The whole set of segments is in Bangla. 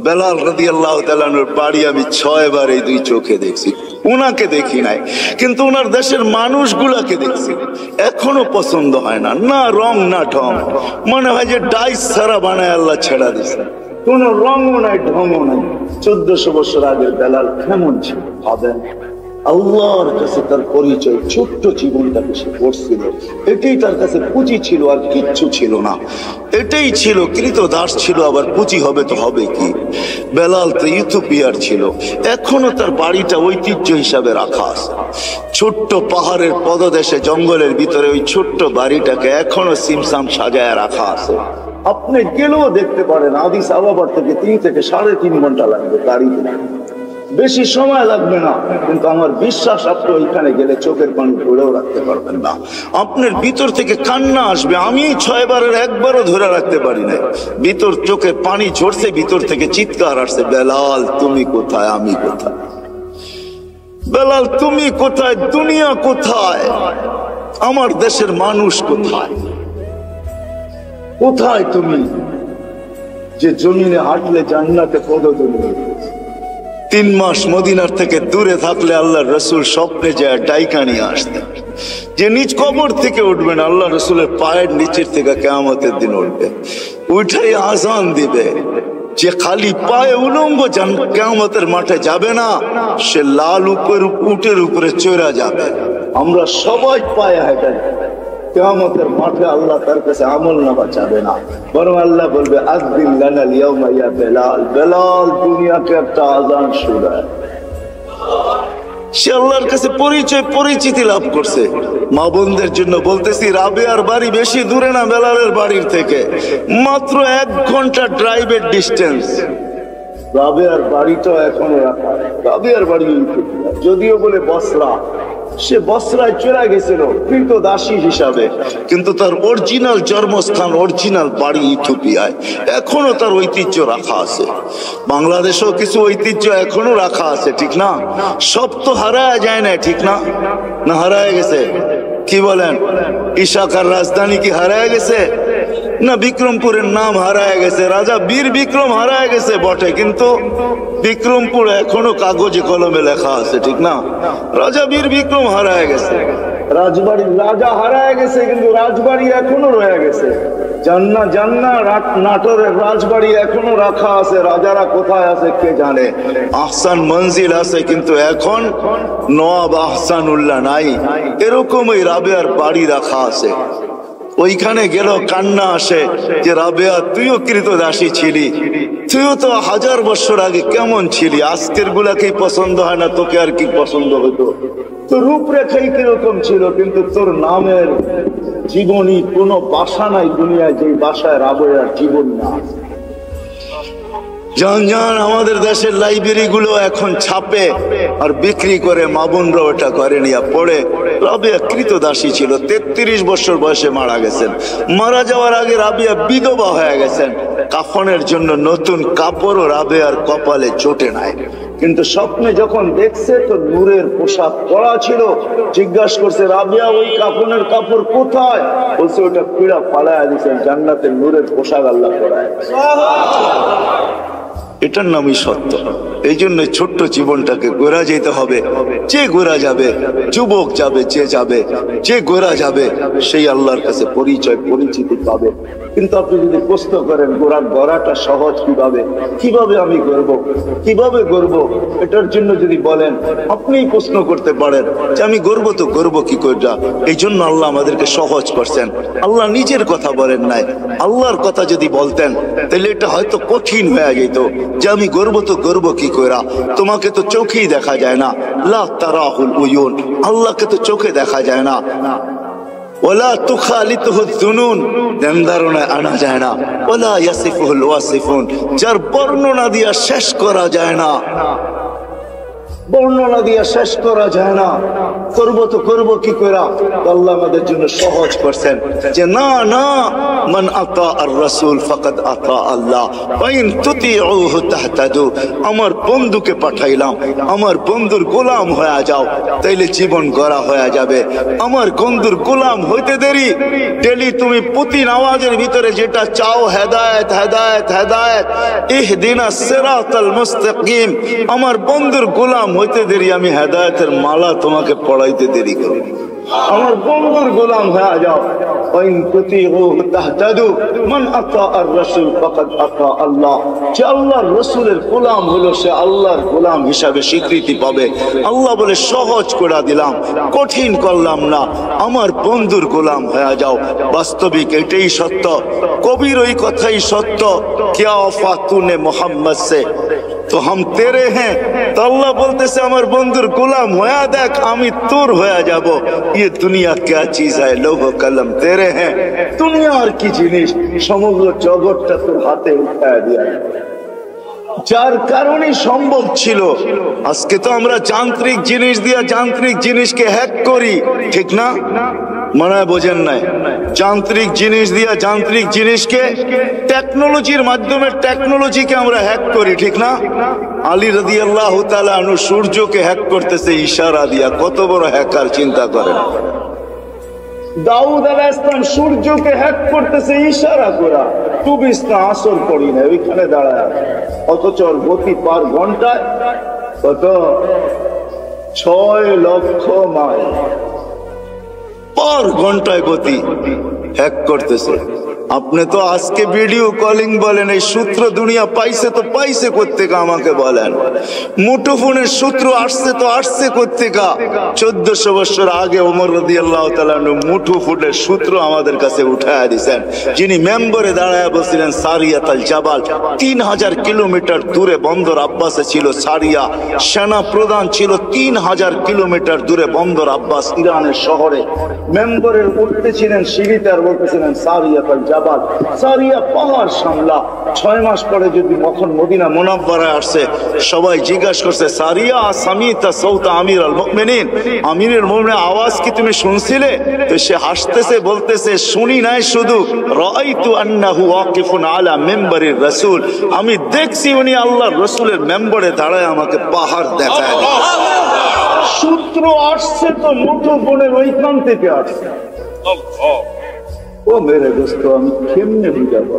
বেলাল রাদিয়াল্লাহু তাআলা আনহুর বাড়ি আমি 6 বার এই দুই চোখে দেখছি। উনাকে দেখি নাই, কিন্তু ওনার দেশের মানুষগুলাকে দেখছি। এখনো পছন্দ হয় না, না রং না ঢং, মনে হয় যে ডাইস ছাড়া বানায় আল্লাহ ছেড়া দিছে। কোন রঙও নাই, ঢংও নাই। 1400 বছর আগের বেলাল কেমন ছিল ভাবেন। আল্লাহর কাছে তার পরিচয়, ছোট্ট জীবনটাকে সে করছিল, এটাই তার কাছে পুঁজি ছিল, আর কিচ্ছু ছিল না। এটাই ছিল কৃতদাস ছিল, আবার পুঁজি হবে তো হবে কি। বেলাল তো ইথিওপিয়ার ছিল, এখনো তার বাড়িটা ঐতিহ্য হিসাবে রাখা আছে। ছোট্ট পাহাড়ের পদদেশে জঙ্গলের ভিতরে ওই ছোট্ট বাড়িটাকে এখনো সিমসাম সাজায় রাখা আছে। আপনি গেলেও দেখতে পারেন, আদিস আবাবার থেকে 3 থেকে 3.5 ঘন্টা লাগবে গাড়িতে, বেশি সময় লাগবে না। কিন্তু আমার বিশ্বাস আপনি ওইখানে গেলে চোখের পানি ধরেও রাখতে পারবেন না, আপনার ভিতর থেকে কান্না আসবে। আমি 6 বারের একবারও ধরে রাখতে পারি না, ভিতর চোখে পানি ঝরছে, ভিতর থেকে চিৎকার আসছে, বেলাল তুমি কোথায়, আমি কোথায়, বেলাল তুমি কোথায়, দুনিয়া কোথায়, আমার দেশের মানুষ কোথায়, কোথায় তুমি যে জমিনে হাঁটলে জান্নাতে পদধূলি। 3 মাস মদিনার থেকে দূরে থাকলে আল্লাহর রসুল স্বপ্নে যায় ডাইকা নিয়ে আসতেন, যে নিজ কবর থেকে উঠবেন, আল্লাহ রসুলের পায়ের নিচের থেকে কিয়ামতের দিন উঠবে, উঠাই আজান দিবে। যে খালি পায়ে উলঙ্গ কিয়ামতের মাঠে যাবে না, সে লাল উটের উপরে চড়া যাবে। আমরা সবাই পায়ে হেঁটে কিয়ামতের মাঠে আল্লাহ তার কাছে আমল নামা চাবে না, বরং আল্লাহ বলবে আযদিন লানাল ইয়াওমা ইয়া বেলাল, বেলাল দুনিয়াকে একটা আজান শোনায়। সে আল্লাহর কাছে পরিচিতি লাভ করছে। মা বোনদের জন্য বলতেছি, রাবেয়ার বাড়ি বেশি দূরে না বেলালের বাড়ির থেকে, মাত্র 1 ঘন্টা ড্রাইভের ডিস্টেন্স। রাবেয়ার বাড়িটা এখনো রাখা, রাবেয়ার বাড়ি যদিও বলে বসরা, সে বসরায় চলে গেছিল কিন্তু দাসী হিসাবে, কিন্তু তার অরিজিনাল জন্মস্থান, অরিজিনাল বাড়ি ইথিওপিয়ায়। এখনো তার ঐতিহ্য রাখা আছে। বাংলাদেশেও কিছু ঐতিহ্য এখনো রাখা আছে, ঠিক না? সব তো হারায় যায় না, ঠিক না? না হারায় গেছে? কি বলেন? ইশাকার রাজধানী কি হারায় গেছে? না বিক্রমপুরের নাম হারায় গেছে, রাজা বীর বিক্রম হারায় গেছে বটে, কিন্তু বিক্রমপুর এখনো কাগজে কলমে লেখা আছে, ঠিক না? রাজা বীর বিক্রম হারায় গেছে, রাজবাড়ির রাজা হারায় গেছে, কিন্তু রাজবাড়ি এখনো রয়ে গেছে। জান্না নাটোরের রাজবাড়ি এখনো রাখা আছে, রাজারা কোথায় আছে কে জানে। আহসান মঞ্জিল আছে, কিন্তু এখন নওয়াব আহসানুল্লাহ নাই। এরকমই রাবেয়ার বাড়ি রাখা আছে। ওইখানে গেল কান্না আসে যে রাবেয়া তুইও কৃতদাসী ছিলি, তুইও তো 1000 বছর আগে কেমন ছিলি, আজকের গুলাকেই পছন্দ হয় না, তোকে আর কি পছন্দ হতো? তোর রূপরেখাই কিরকম ছিল, কিন্তু তোর নামের জীবনী কোনো বাসা নাই দুনিয়ায় যে বাসায় রাবেয়ার জীবন না। জান আমাদের দেশের লাইব্রেরি গুলো এখন ছাপে আর বিক্রি করে, মা বোনরা ওটা করে নিয়ে পড়ে। রাবেয়া কৃতদাসী ছিল, 33 বছর বয়সে মারা গেছেন। মারা যাওয়ার আগে রাবেয়া বিধবা হয়ে গেছেন। কাফনের জন্য নতুন কাপড়ও রাবেয়ার কপালে জোটে নাই, কিন্তু স্বপ্নে যখন দেখছে তো নূরের পোশাক পরা ছিল। জিজ্ঞাসা করছে, রাবেয়া ওই কাফনের কাপড় কোথায়? বলছে ওটা পিড়া ফালায়া দিয়েছেন, জান্নাতের নূরের পোশাক আল্লাহ পরায়। এটার নামই সত্য। এই জন্য ছোট্ট জীবনটাকে গোরা যেতে হবে। যে গোরা যাবে, যুবক যাবে, যে গোরা যাবে সেই আল্লাহর কাছে পরিচিতি পাবে। কিন্তু আপনি যদি প্রশ্ন করেন গড়াটা সহজ কিভাবে আমি গড়ব, এটার জন্য যদি বলেন, আপনিই প্রশ্ন করতে পারেন যে আমি গড়ব কি করে। এই জন্য আল্লাহ আমাদেরকে সহজ করছেন। আল্লাহ নিজের কথা বলেন নাই, আল্লাহর কথা যদি বলতেন তাহলে এটা হয়তো কঠিন হয়ে যেত যে আমি গর্ব কি কইরা। তোমাকে তো চোখেই দেখা যায় না, লা তারাহুল উয়ুন, আল্লাহকে তো চোখে দেখা যায় না। ওয়ালা তুখালিতুহু যুনুন, ধ্যান ধারণায় আনা যায় না। ওয়ালা ইয়াসিফুল ওয়াসিফুন, যার বর্ণনা দিয়া শেষ করা যায় না। বর্ণনা দিয়া শেষ করা যায় না। করবো তো করবো কি করে? আল্লাহ আমাদের জন্য সহজ করছেন যে না না, মান আতা আর রাসূল ফাকাদ আতা আল্লাহ ওয়া ইন তুতিউহু তাহতাদু। আমার বন্ধুকে পাঠাইলাম, আমার বন্ধুর গোলাম হয়ে যাও, তাইলে জীবন গড়া হয়ে যাবে। আমার বন্ধুর গোলাম হইতে দেরি, ডেলি তুমি প্রতি নামাজের ভিতরে যেটা চাও, হেদায়েত হেদায়েত হেদায়েত, ইহদিনাস সিরাতাল মুস্তাকিম, আমার বন্ধুর গোলাম হইতে দেরি, আমি হেদায়েতের মালা তোমাকে পড়াইতে দেরি করব। আমার বন্ধুর গোলাম হয়ে যাও। ওয়াইন তুতিউহু তাহতাদু মান আতা আর রাসূল ফাকাদ আতা আল্লাহ। যে আল্লাহর রাসূলের গোলাম হলো সে আল্লাহর গোলাম হিসাবে স্বীকৃতি পাবে। আল্লাহ বলে সহজ করে দিলাম, কঠিন করলাম না, আমার বন্ধুর গোলাম হয়ে যাও। বাস্তবিক এটাই সত্য, কবির ওই কথাই সত্য, क्या वफा तूने मोहम्मद से तो हम तेरे हैं। तो अल्लाह बोलतेছে আমার বন্ধুর গোলাম হয়ে দেখ, আমি তোর হয়ে যাব। ये दुनिया क्या चीज है, लोह कलम तेरे हैं। দুনিয়া আর কি জিনিস, সমগ্র জগৎটা তোর হাতে উঠায় দিয়া, যার কারণে সম্ভব ছিল। আজকে তো আমরা যান্ত্রিক জিনিস দিয়ে যান্ত্রিক জিনিসকে হ্যাক করি, ঠিক না? মনে হয় বোঝেন নাই? যান্ত্রিক জিনিস দিয়ে যান্ত্রিক জিনিসকে, টেকনোলজির মাধ্যমে টেকনোলজিকে আমরা হ্যাক করি, ঠিক না? আলী রাদিয়াল্লাহু তাআলা আনহু সূর্যকে হ্যাক করতেছে ইশারা দিয়া, কত বড় হ্যাকার চিন্তা করেন। দাউদ আলাইহিস সালাম সূর্যকে হ্যাক করতেছে ইশারা করা, তুবিস্তা আসর পড়ি না ওইখানে দাঁড়ায়, অথচ ওর গতি পার ঘন্টায় কত 6 লক্ষ মাইল পার ঘন্টায় গতি হ্যাক করতেছে। আপনি তো আজকে ভিডিও কলিং বলেন, এই সূত্র দুনিয়া পাইছে তো পাইছে কোত্থেকে আমাকে বলেন? মুঠোফোনের সূত্র আসছে তো আসছে কোত্থেকে? 1400 বছর আগে ওমর রাদিয়াল্লাহু তাআলা মুঠোফোনের সূত্র আমাদের কাছে উঠায়া দিয়েছেন, যিনি মেম্বরে দাঁড়ায় বলছিলেন সারিয়াতুল জাবাল। 3000 কিলোমিটার দূরে বন্দর আব্বাসে ছিল সারিয়া, সেনা প্রধান ছিল 3000 কিলোমিটার দূরে বন্দর আব্বাস ইরানের শহরে। মেম্বরের উঠতে ছিলেন সিঁড়িতে আর বলতেছিলেন সারিয়াতুল জাবাল, সারিয়া পাহাড় সামলা। 6 মাস পরে যদি মখন মদিনা মুনাওয়ারায় আসছে, সবাই জিজ্ঞাসা করছে সারিয়া সামিতা সাউতা আমির আল মুমিনিন, আমিরুল মুমিনের আওয়াজ কি তুমি শুনছিলে? তো সে হাসতেছে, বলতেছে শুনি নাই, শুধু রাআইতু আন্নাহু ওয়াকিফুন আলা মিম্বারির রাসূল, আমি দেখছি উনি আল্লাহর রাসূলের মেম্বরে দাঁড়ায় আমাকে পাহাড় দেখায়। সূত্র আসছে তো মুঠোফোনের ওইখান থেকে আসছে। ও মেরে দোস্ত, আমি কেমনে বুঝাবো,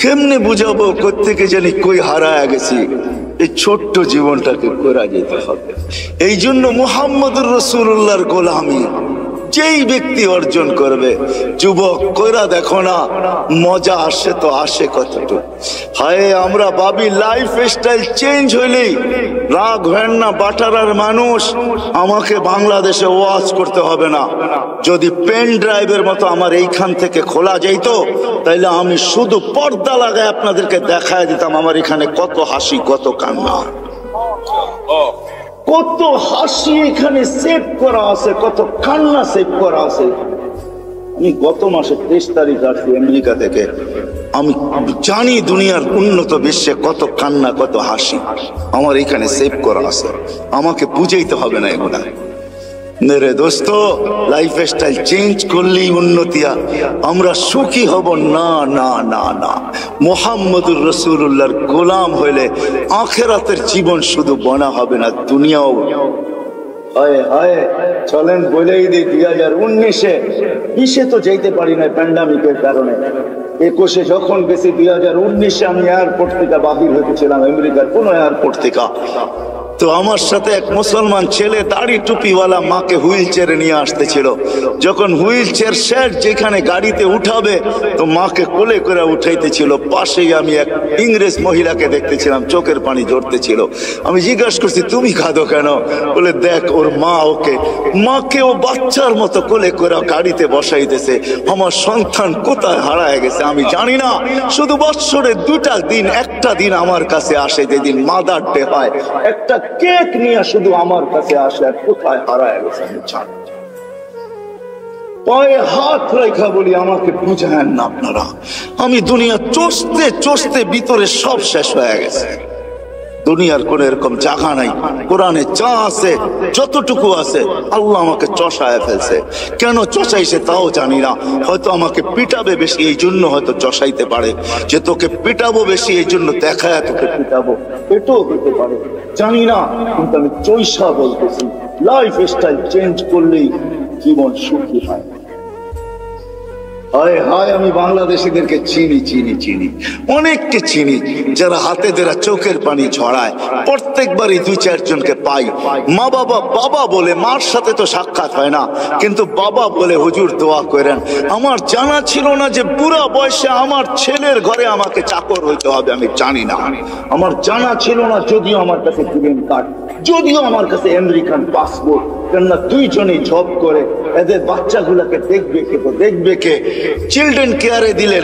কেমনে বুঝাবো? কোত্থেকে জানি কই হারায় গেছি। এই ছোট্ট জীবনটাকে করা যেতে হবে। এই জন্য মুহাম্মদুর রাসূলুল্লাহর গোলামি যেই ব্যক্তি অর্জন করবে, যুবক কইরা দেখো না, মজা আসে তো আসে কতটুকু। হায় আমরা ভাবি লাইফ স্টাইল চেঞ্জ হইলেই রাগ হয় না। বাটারার মানুষ, আমাকে বাংলাদেশে ওয়াজ করতে হবে না। যদি পেন ড্রাইভের মতো আমার এইখান থেকে খোলা যেত, তাইলে আমি শুধু পর্দা লাগায় আপনাদেরকে দেখায় দিতাম আমার এখানে কত হাসি, কত কান্না, কত হাসি এখানে সেভ করা আছে, কত কান্না সেভ করা আছে। আমি গত মাসে 23 তারিখ আসছি আমেরিকা থেকে। আমি জানি দুনিয়ার উন্নত বিশ্বে কত কান্না, কত হাসি আমার এখানে সেভ করা আছে। আমাকে বুঝাইতে হবে না এগুলা। মেরে দোস্ত, লাইফ স্টাইল চেঞ্জ করলেই উন্নতি, আমরা সুখী হব না না না না। মুহাম্মদুর রাসূলুল্লাহর গোলাম হইলে আখিরাতের জীবন শুধু বনা হবে না, দুনিয়াও। হায় হায়, চলেন বলেই দিই 2019-এ 20-এ তো যেতে পারি না প্যান্ডামিকের কারণে। 21-এ যখন গেছি, 2019-এ আমি এয়ারপোর্ট থেকে বাহির হতেছিলাম, আমেরিকার কোন এয়ারপোর্ট থেকে। তো আমার সাথে এক মুসলমান ছেলে দাড়ি টুপিওয়ালা মাকে হুইল চেয়ারে নিয়ে আসতেছিল। যখন হুইল চেয়ার শেষ যেখানে গাড়িতে উঠাবে, তো মাকে কোলে করে উঠাইতেছিল। পাশেই আমি এক ইংরেজ মহিলাকে দেখতেছিলাম, চোখের পানি ঝরতেছিল। আমি জিজ্ঞাসা করছি তুমি কাঁদো কেন? বলে দেখ ওর মা মাকে ও বাচ্চার মতো কোলে করে গাড়িতে বসাইতেছে। আমার সন্তান কোথায় হারায় গেছে আমি জানি না। শুধু বৎসরে 2টা দিন, একটা দিন আমার কাছে আসে, যেদিন মাদার ডে হয়, একটা কেক নিয়ে শুধু আমার কাছে আসে, আর কোথায় হারায় গেছে আমি জানি। পায়ে হাত রেখা বলি আমাকে বুঝায়েন না আপনারা। আমি দুনিয়া চষতে চষতে ভিতরে সব শেষ হয়ে গেছে। দুনিয়ার কোন এরকম জায়গা নাই, কোরআনে যা আছে যতটুকু আছে আল্লাহ আমাকে চষায় ফেলছে। কেন চষাইছে তাও জানি না, হয়তো আমাকে পিটাবে বেশি এই জন্য হয়তো চষাইতে পারে, যে তোকে পিটাবো বেশি এই জন্য দেখায় তোকে পিটাবো, এটাও হতে পারে, জানি না। কিন্তু আমি চৈষা বলতেছি, লাইফ স্টাইল চেঞ্জ করলেই জীবন সুখী হয়। হায় হায়, আমি বাংলাদেশিদেরকে চিনি, অনেককে চিনি যারা হাতে ধরা চোখের পানি ঝরায়। প্রত্যেকবারই 2-4 জনকে পাই, মা বাবা বাবা বলে, মার সাথে তো সাক্ষাৎ হয় না, কিন্তু বাবা বলে হুজুর দোয়া করেন। আমার জানা ছিল না যে বুড়া বয়সে আমার ছেলের ঘরে আমাকে চাকর হইতে হবে, আমি জানি না, আমার জানা ছিল না। যদিও আমার কাছে গ্রিন কার্ড, যদিও আমার কাছে আমেরিকান পাসপোর্ট, কেননা 2 জনেই জব করে, এদের বাচ্চাগুলাকে দেখবে কে, চিলড্রেন কেয়ারে দিলে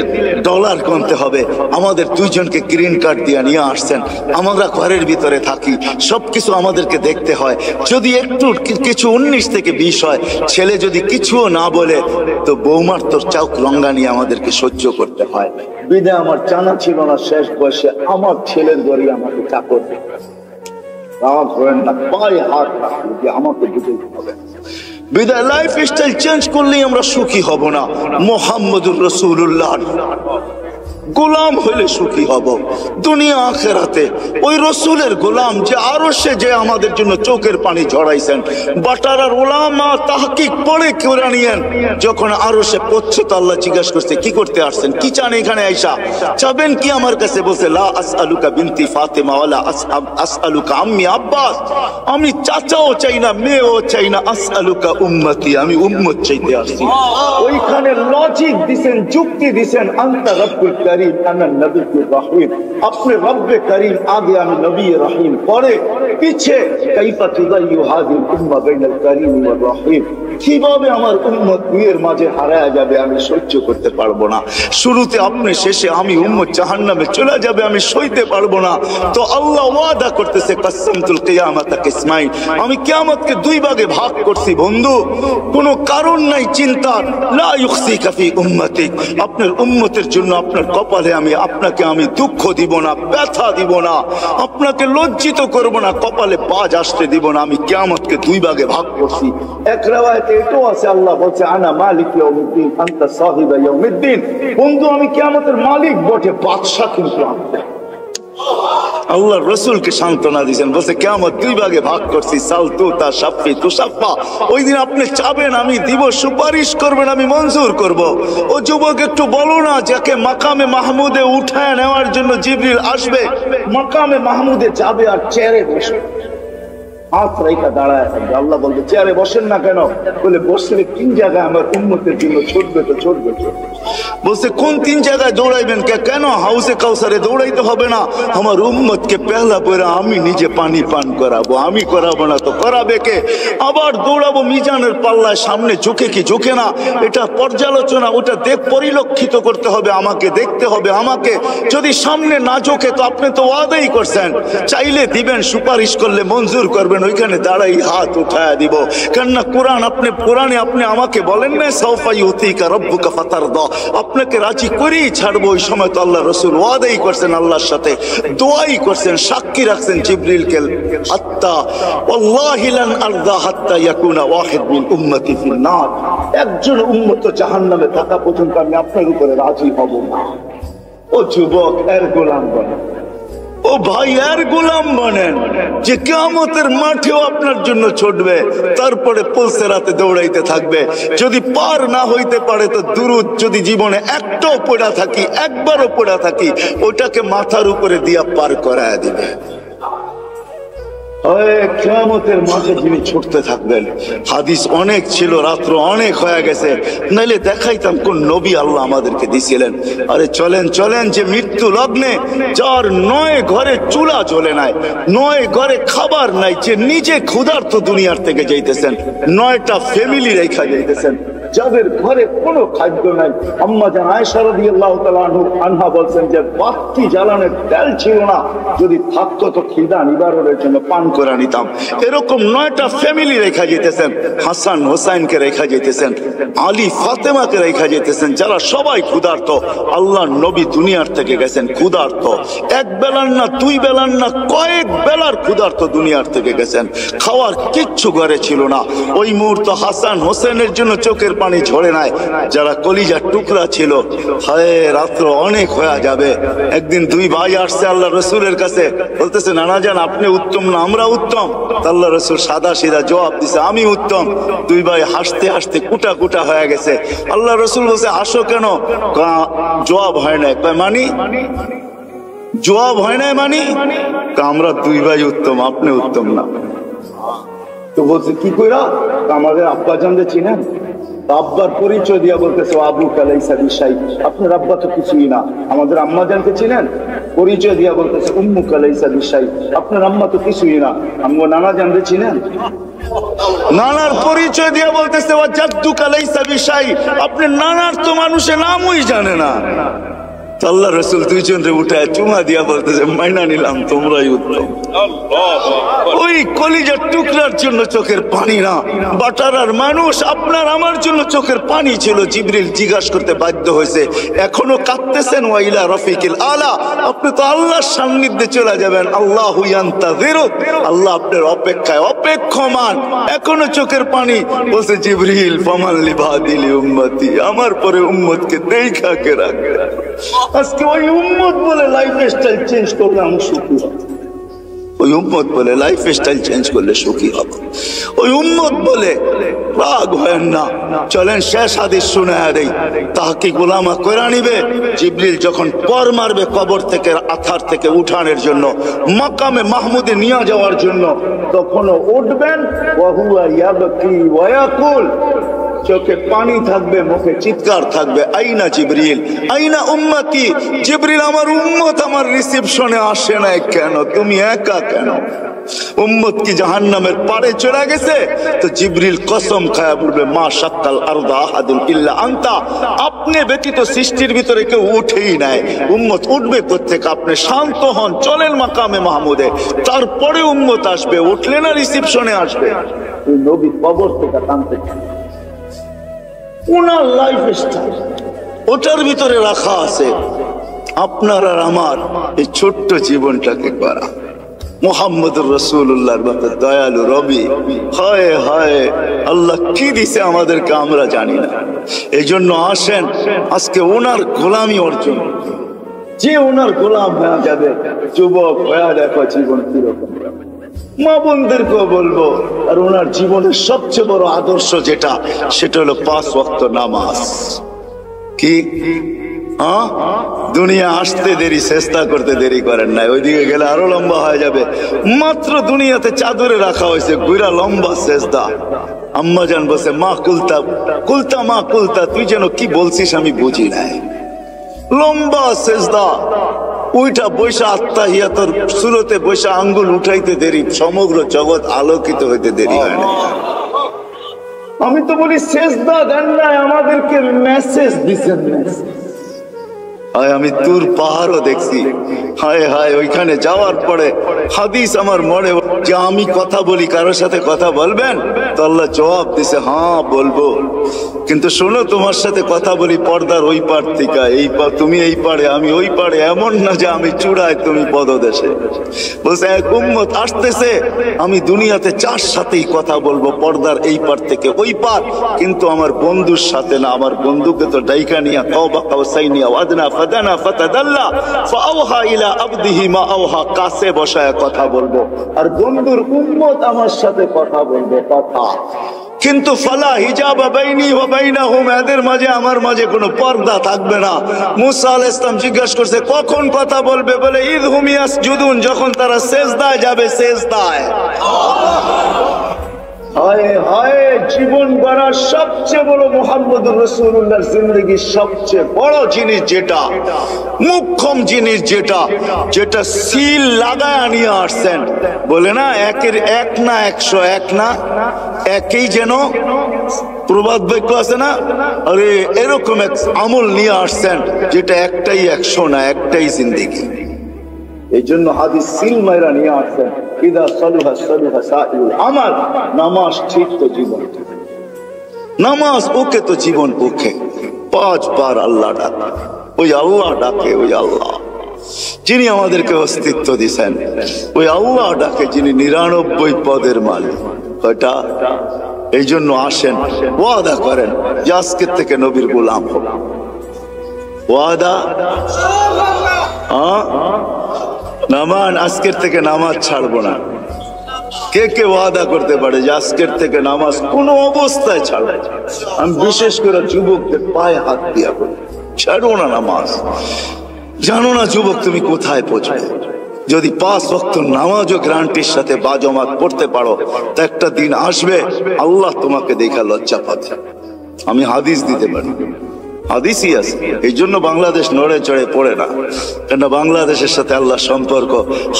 ডলার গুনতে হবে, আমাদের 2 জনকে গ্রিন কার্ড দিয়ে নিয়ে আসছেন। আমরা ঘরের ভিতরে থাকি, সবকিছু আমাদেরকে দেখতে হয়। যদি একটু কিছু 19 থেকে 20 হয়, ছেলে যদি কিছুও না বলে, তো বৌমার তোর চোখ রঙ্গানি আমাদেরকে সহ্য করতে হয়। বিদায় আমার জানা ছিল না শেষ বয়সে আমার ছেলের ঘরে আমাকে চাকর রাগ করেন না, পায়ে হাত রাখি যে আমাকে বুঝাইতে হবে। বিদায় লাইফ স্টাইল চেঞ্জ করলেই আমরা সুখী হব না। মুহাম্মদুর রাসূলুল্লাহ গোলাম হইলে সুখী হব দুনিয়া আখেরাতে। ওই রসুলের গোলাম যে আরশে যে আমাদের জন্য চোখের পানি ঝরাইছেন, বাটারার উলামা তাহকিক পড়ে কোরআনিয়ান যখন আরশে পৌঁছে তো আল্লাহ জিজ্ঞাসা করছে কি করতে আসছেন, কি চান এখানে আইসা, চাবেন কি আমার কাছে? বলছে লা আসআলুকা বিনতি ফাতেমা ওয়ালা আসআলুকা আম্মি আব্বাস, আমি চাচাও চাই না মেয়েও চাই না, আসআলুকা উম্মতি, আমি উম্মত চাইতে আসছি। ওইখানে লজিক দিছেন, যুক্তি দিছেন, আনতা রব্বুল करीम अना नबी रहीम, अपने रब करीम आगे আমি নবী রহিম, পরে পিছে কাইফা তুদাইয়ু হাদিল উম্মাহ বাইনাল করিম ওয়ার রহিম, কিভাবে আমার উম্মত দুইয়ের মাঝে হারায়া যাবে আমি সহ্য করতে পারবো না। শুরুতে আপনি, শেষে আমি, উম্মত জাহান্নামে চলে যাবে আমি সইতে পারবো না। তো আল্লাহ ওয়াদা করতেছে কাসসামতুল কিয়ামাতা কিসমাইন, আমি কিয়ামতকে 2 ভাগে ভাগ করছি বন্ধু, কোনো কারণ নাই চিন্তার। লা ইউখসিকা ফি উম্মতিক, আপনার উম্মতের জন্য আপনার কপালে আপনাকে আমি দুঃখ দিব না, ব্যথা দিব না, আপনাকে লজ্জিত করব না, কপালে বাজ আসতে দিব না। আমি কিয়ামতকে 2 ভাগে ভাগ করছি। এক riwayate এটাও আছে, আল্লাহ বলছে আনা মালিক ইয়াউমিদ্দিন আনতা সাহিবা ইয়াউমিদ্দিন, বন্ধু আমি কিয়ামতের মালিক বটে, বাদশা কিন্তু আমি। আল্লাহ রসুলকে সান্ত্বনা দিয়েছেন, বলছে কিয়ামত 2 ভাগে ভাগ করছি, সালতুতা শাফি তুসাফা, ওই দিন আপনি চাবেন আমি দিব, সুপারিশ করবেন আমি মঞ্জুর করব। ও যুবক একটু বলো না, যাকে মাকামে মাহমুদে উঠায় নেওয়ার জন্য জিবরিল আসবে, মাকামে মাহমুদে যাবে আর চেয়ারে বসবে, হাত রেখা দাঁড়ায় থাকবে। আল্লাহ বলবে চেয়ারে বসেন না কেন? বলে বসলে 3 জায়গায় আমার উম্মতের জন্য ছুটবে তো ছুটবে। বলছে কোন 3 জায়গায় দৌড়াইবেন? কেন হাউসে কাউসারে দৌড়াইতে হবে না, আমার উম্মতকে পেহলা পরে আমি নিজে পানি পান করাবো, আমি করাবো না তো করাবে কে? আবার দৌড়াবো মিজানের পাল্লায়, সামনে ঝুঁকে কি ঝুঁকে না, এটা পর্যালোচনা, ওটা পরিলক্ষিত করতে হবে আমাকে, দেখতে হবে আমাকে। যদি সামনে না ঝুঁকে তো আপনি তো ওয়াদাই করছেন, চাইলে দিবেন, সুপারিশ করলে মঞ্জুর করবেন, ওইখানে দাঁড়াই হাত উঠায়া দিব। কেননা কোরআনে আপনি আমাকে বলেন না সাউফা ইউতিকা রাব্বুকা ফাতারদা, আপনাকে রাজি করেই ছাড়বো। ওই সময় তো আল্লাহ রাসূল ওয়াদাই করছেন, আল্লাহর সাথে দোয়াই করছেন, সাক্ষী রাখছেন জিবরিলকে, হাত্তা ওয়াল্লাহি লান আরদা হাত্তা ইয়াকুনা ওয়াহিদ মিন উম্মতি ফিন নার, একজন উম্মত জাহান্নামে থাকা পর্যন্ত আমি আপনার উপরে রাজি হব না। ও যুবক, এর গোলাম বনেন, ও ভাই এর গোলাম বনেন, যে কিয়ামতের মাঠেও আপনার জন্য ছুটবে, তারপরে পুলসেরাতে দৌড়াইতে থাকবে। যদি পার না হইতে পারে তো দুরূদ যদি জীবনে একটাও পড়া থাকি, একবারও পড়া থাকি, ওটাকে মাথার উপরে দিয়া পার করায় দিবে। কিয়ামতের মাঠে যিনি ছুটতে থাকবেন। হাদিস অনেক ছিল, রাত্র অনেক হয়ে গেছে, নাইলে দেখাইতাম কোন নবী আল্লাহ আমাদেরকে দিছিলেন। আরে চলেন চলেন, যে মৃত্যু লগ্নে, যার 9 ঘরে চুলা জ্বলে নাই, 9 ঘরে খাবার নাই, যে নিজে ক্ষুধার্ত দুনিয়ার থেকে যাইতেছেন, 9টা ফ্যামিলি রেখা যাইতেছেন, যাদের ঘরে কোনো খাদ্য নাই। আম্মা জান আয়েশা রাদিয়াল্লাহু তাআলা আনহা বলছেন যে বাতি জ্বালানোর তেল ছিল না, যদি থাকতো তো খিদা নিবারণের জন্য পান করে নিতাম। এরকম 9টা ফ্যামিলি রেখা যেতেছেন, হাসান হোসাইনকে রেখা যেতেছেন, আলী ফাতেমাকে রেখা যেতেছেন, যারা সবাই ক্ষুধার্ত। আল্লাহ নবী দুনিয়ার থেকে গেছেন ক্ষুধার্ত, এক বেলার না দুই বেলার না কয়েক বেলার ক্ষুধার্ত দুনিয়ার থেকে গেছেন। খাওয়ার কিচ্ছু ঘরে ছিল না। ওই মুহূর্তে হাসান হোসেনের জন্য চোখের পানি ঝরে নাই। যারা কলিজার টুকরা ছিল, হায় রাত্র অনেক হয়ে যাবে। একদিন দুই ভাই আসছে আল্লাহ রসুলের কাছে, বলতেছে নানা জান আপনি উত্তম না আমরা উত্তম? আল্লাহ রসুল সাদা সিধা জবাব দিছে আমি উত্তম। দুই ভাই হাসতে হাসতে কুটা কুটা হয়ে গেছে। আল্লাহ রসুল বলছে আসো কেন? জবাব হয় না। মানি জবাব হয় না মানি? আমরা দুই ভাই উত্তম, আপনি উত্তম না। তো বলছে কি কইরা? আমাদের আব্বা জানতে চিনেন? আব্বার পরিচয় দিয়া বলতেছে আবু কালাইসা বিশাই, আপনার আব্বা তো কিছুই না। আমাদের আম্মা জানতে চিনেন? পরিচয় দিয়া বলতেছে উম্মু কালাইসা বিশাই, আপনার আম্মা তো কিছুই না। আম্মু নানা জানতে চিনেন? নানার পরিচয় দিয়া বলতেছে ওয়া জাদ্দু কালাইসা বিশাই, আপনি নানার তো মানুষের নামই জানে না। আল্লাহ রসুল দুইজনরে উঠায় চুমা দিয়া বলতেছে মাইনা নিলাম তোমরাই উত্তম। ওই কলিজার টুকরার জন্য চোখের পানি না, বাটারার মানুষ আপনার আমার জন্য চোখের পানি ছিল। জিবরিল জিজ্ঞাসা করতে বাধ্য হয়েছে এখনো কাঁদতেছেন? ওয়াইলা রফিকিল আলা, আপনি তো আল্লাহর সান্নিধ্যে চলে যাবেন। আল্লাহু ইয়ান্তাযিরুক, আল্লাহ আপনার অপেক্ষায় অপেক্ষমান, এখনো চোখের পানি। বলছে জিবরিল ফামান লিবাদিলি উম্মতি, আমার পরে উম্মতকে দেখা কে রাখবে। আজকে ওই উম্মত বলে লাইফ স্টাইল চেঞ্জ করলে আমি সুখী হব। ওই উম্মত বলে লাইফ স্টাইল চেঞ্জ করলে সুখী হব। ওই উম্মত বলে রাগ হয় না। চলেন শেষ হাদিস শুনে দেই, তাহকিক উলামা কইরা নিবে। জিবরিল যখন পর মারবে কবর থেকে আথার থেকে উঠানোর জন্য, মাকামে মাহমুদে নিয়ে যাওয়ার জন্য, তখনও উঠবেন ওয়া হুয়া ইয়াবকি ওয়া ইয়াকুল, চোখে পানি থাকবে, মুখে চিৎকার থাকবে আইনা জিবরিল আইনা উম্মতি। জিবরিল আমার উম্মত আমার রিসেপশনে আসে না কেন? তুমি একা কেন? উম্মত কি জাহান্নামের পারে চলে গেছে? তো জিবরিল কসম খায়া বলবে মা শাক্কাল আরদা আহাদুন ইল্লা আনতা, আপনি ব্যতীত সৃষ্টির ভিতরে কেউ উঠেই নাই। উম্মত উঠবে কোত্থেকে? আপনি শান্ত হন, চলেন মাকামে মাহমুদে, তারপরে উম্মত আসবে। উঠলে না রিসেপশনে আসবে। ওই নবী কবর থেকে টানতে ওনার লাইফ স্টাইল ওটার ভিতরে রাখা আছে। আপনার আর আমার এই ছোট্ট জীবনটাকে করা মুহাম্মদুর রাসূলুল্লাহর মতো দয়ালু রবি। হায় হায় আল্লাহ কি দিছে আমাদেরকে আমরা জানি না। এই জন্য আসেন আজকে ওনার গোলামি অর্জন, যে ওনার গোলাম হয়ে যাবে। যুবক হয়ে দেখো জীবন কিরকম। মা বোনদেরকেও বলবো, আর ওনার জীবনের সবচেয়ে বড় আদর্শ যেটা, সেটা হলো 5 ওয়াক্ত নামাজ। কি দুনিয়া আসতে দেরি, চেষ্টা করতে দেরি করেন নাই। ওইদিকে গেলে আরো লম্বা হয়ে যাবে। মাত্র দুনিয়াতে চাদরে রাখা হয়েছে, গুইরা লম্বা সেজদা। আম্মা জান বসে মা কুলতা কুলতা মা কুলতা, তুই যেন কি বলছিস আমি বুঝি নাই। লম্বা সেজদা, ওইটা বৈশা আত্মাহিয়াতর সুরতে বৈশা আঙ্গুল উঠাইতে দেরি, সমগ্র জগৎ আলোকিত হইতে দেরি হয় না। আমি তো বলি সেজদা দেন নাই, আমাদেরকে মেসেজ দিচ্ছেন। আমি তুর পাহাড়ও দেখছি। হায় হায়, ওইখানে যাওয়ার পরে হাদিস আমার মনে যে আমি কথা বলি, কারোর সাথে কথা বলবেন? তো আল্লাহ জবাব দিছে হ্যাঁ বলবো, কিন্তু শোনো তোমার সাথে কথা বলি পর্দার ওই পার থেকে, এই তুমি এই পারে আমি ওই পারে, এমন না যে আমি চূড়ায় তুমি পদদেশে। বলছে এক উম্মত আসতেছে, আমি দুনিয়াতে 4 সাথেই কথা বলবো, পর্দার এই পার থেকে ওই পার, কিন্তু আমার বন্ধুর সাথে না। আমার বন্ধুকে তো ডাইকা নিয়া কাওবা কাউসাইনিয়া ওয়াদনা ফাদানা ফাতাদাল্লা ফাআওহা ইলা আবদিহি মা আওহা, কাছে বসায় কথা বলবো, আর বন্ধুর উম্মত আমার সাথে কথা বলবে কথা। কিন্তু ফালা হিজাবা বাইনি ওয়া বাইনাহুম, এদের মাঝে আমার মাঝে কোনো পর্দা থাকবে না। মুসা আলাইহিস সালাম জিজ্ঞাসা করছে কখন কথা বলবে? বলে ইযহুম ইয়াসজুদুন, যখন তারা সিজদায় যাবে। সিজদায় হায় হায়, জীবন গড়ার সবচেয়ে বড় মুহাম্মদুর রাসূলুল্লাহর জিন্দেগির সবচেয়ে বড় জিনিস যেটা, মুখ্যম জিনিস যেটা, যেটা সিল লাগায় নিয়ে আসছেন। বলে না একের এক না 101 না, একই যেন প্রবাদ বাক্য আছে না, আরে এরকম এক আমল নিয়ে আসছেন যেটা একটাই 100 না, একটাই জিন্দেগি। এই জন্য হাদিস সিল মাইরা নিয়ে আসছেন, ইদা সালুহা সালুহা সাইরুল আমাল, নামাজ ঠিক তো জীবন, নামাজ ওকে তো জীবন ওকে। 5 বার আল্লাহ ডাকে, ওই আল্লাহ ডাকে, ওই আল্লাহ যিনি আমাদেরকে অস্তিত্ব দিয়েছেন, ওই আল্লাহ ডাকে যিনি 99 পদের মালিক। কয়টা? এই জন্য আসেন, ওয়াদা করেন যে আজকের থেকে নবীর গোলাম হব। ওয়াদা নামান, আজকের থেকে নামাজ ছাড়বো না। কে কে ওয়াদা করতে পারে যে আজকের থেকে নামাজ কোনো অবস্থায় ছাড়বো? আমি বিশেষ করে যুবকদের পায়ে হাত দিয়া করি, ছাড়বো না নামাজ। জানো না যুবক তুমি কোথায় পৌঁছবে? যদি 5 ওয়াক্ত নামাজও গ্যারান্টির সাথে বাজমাত পড়তে পারো, তো একটা দিন আসবে আল্লাহ তোমাকে দেখা লজ্জা পাবে। আমি হাদিস দিতে পারি, হাদিসই আছে। এই জন্য বাংলাদেশ নড়ে চড়ে পড়ে না, কেন বাংলাদেশের সাথে আল্লাহ সম্পর্ক।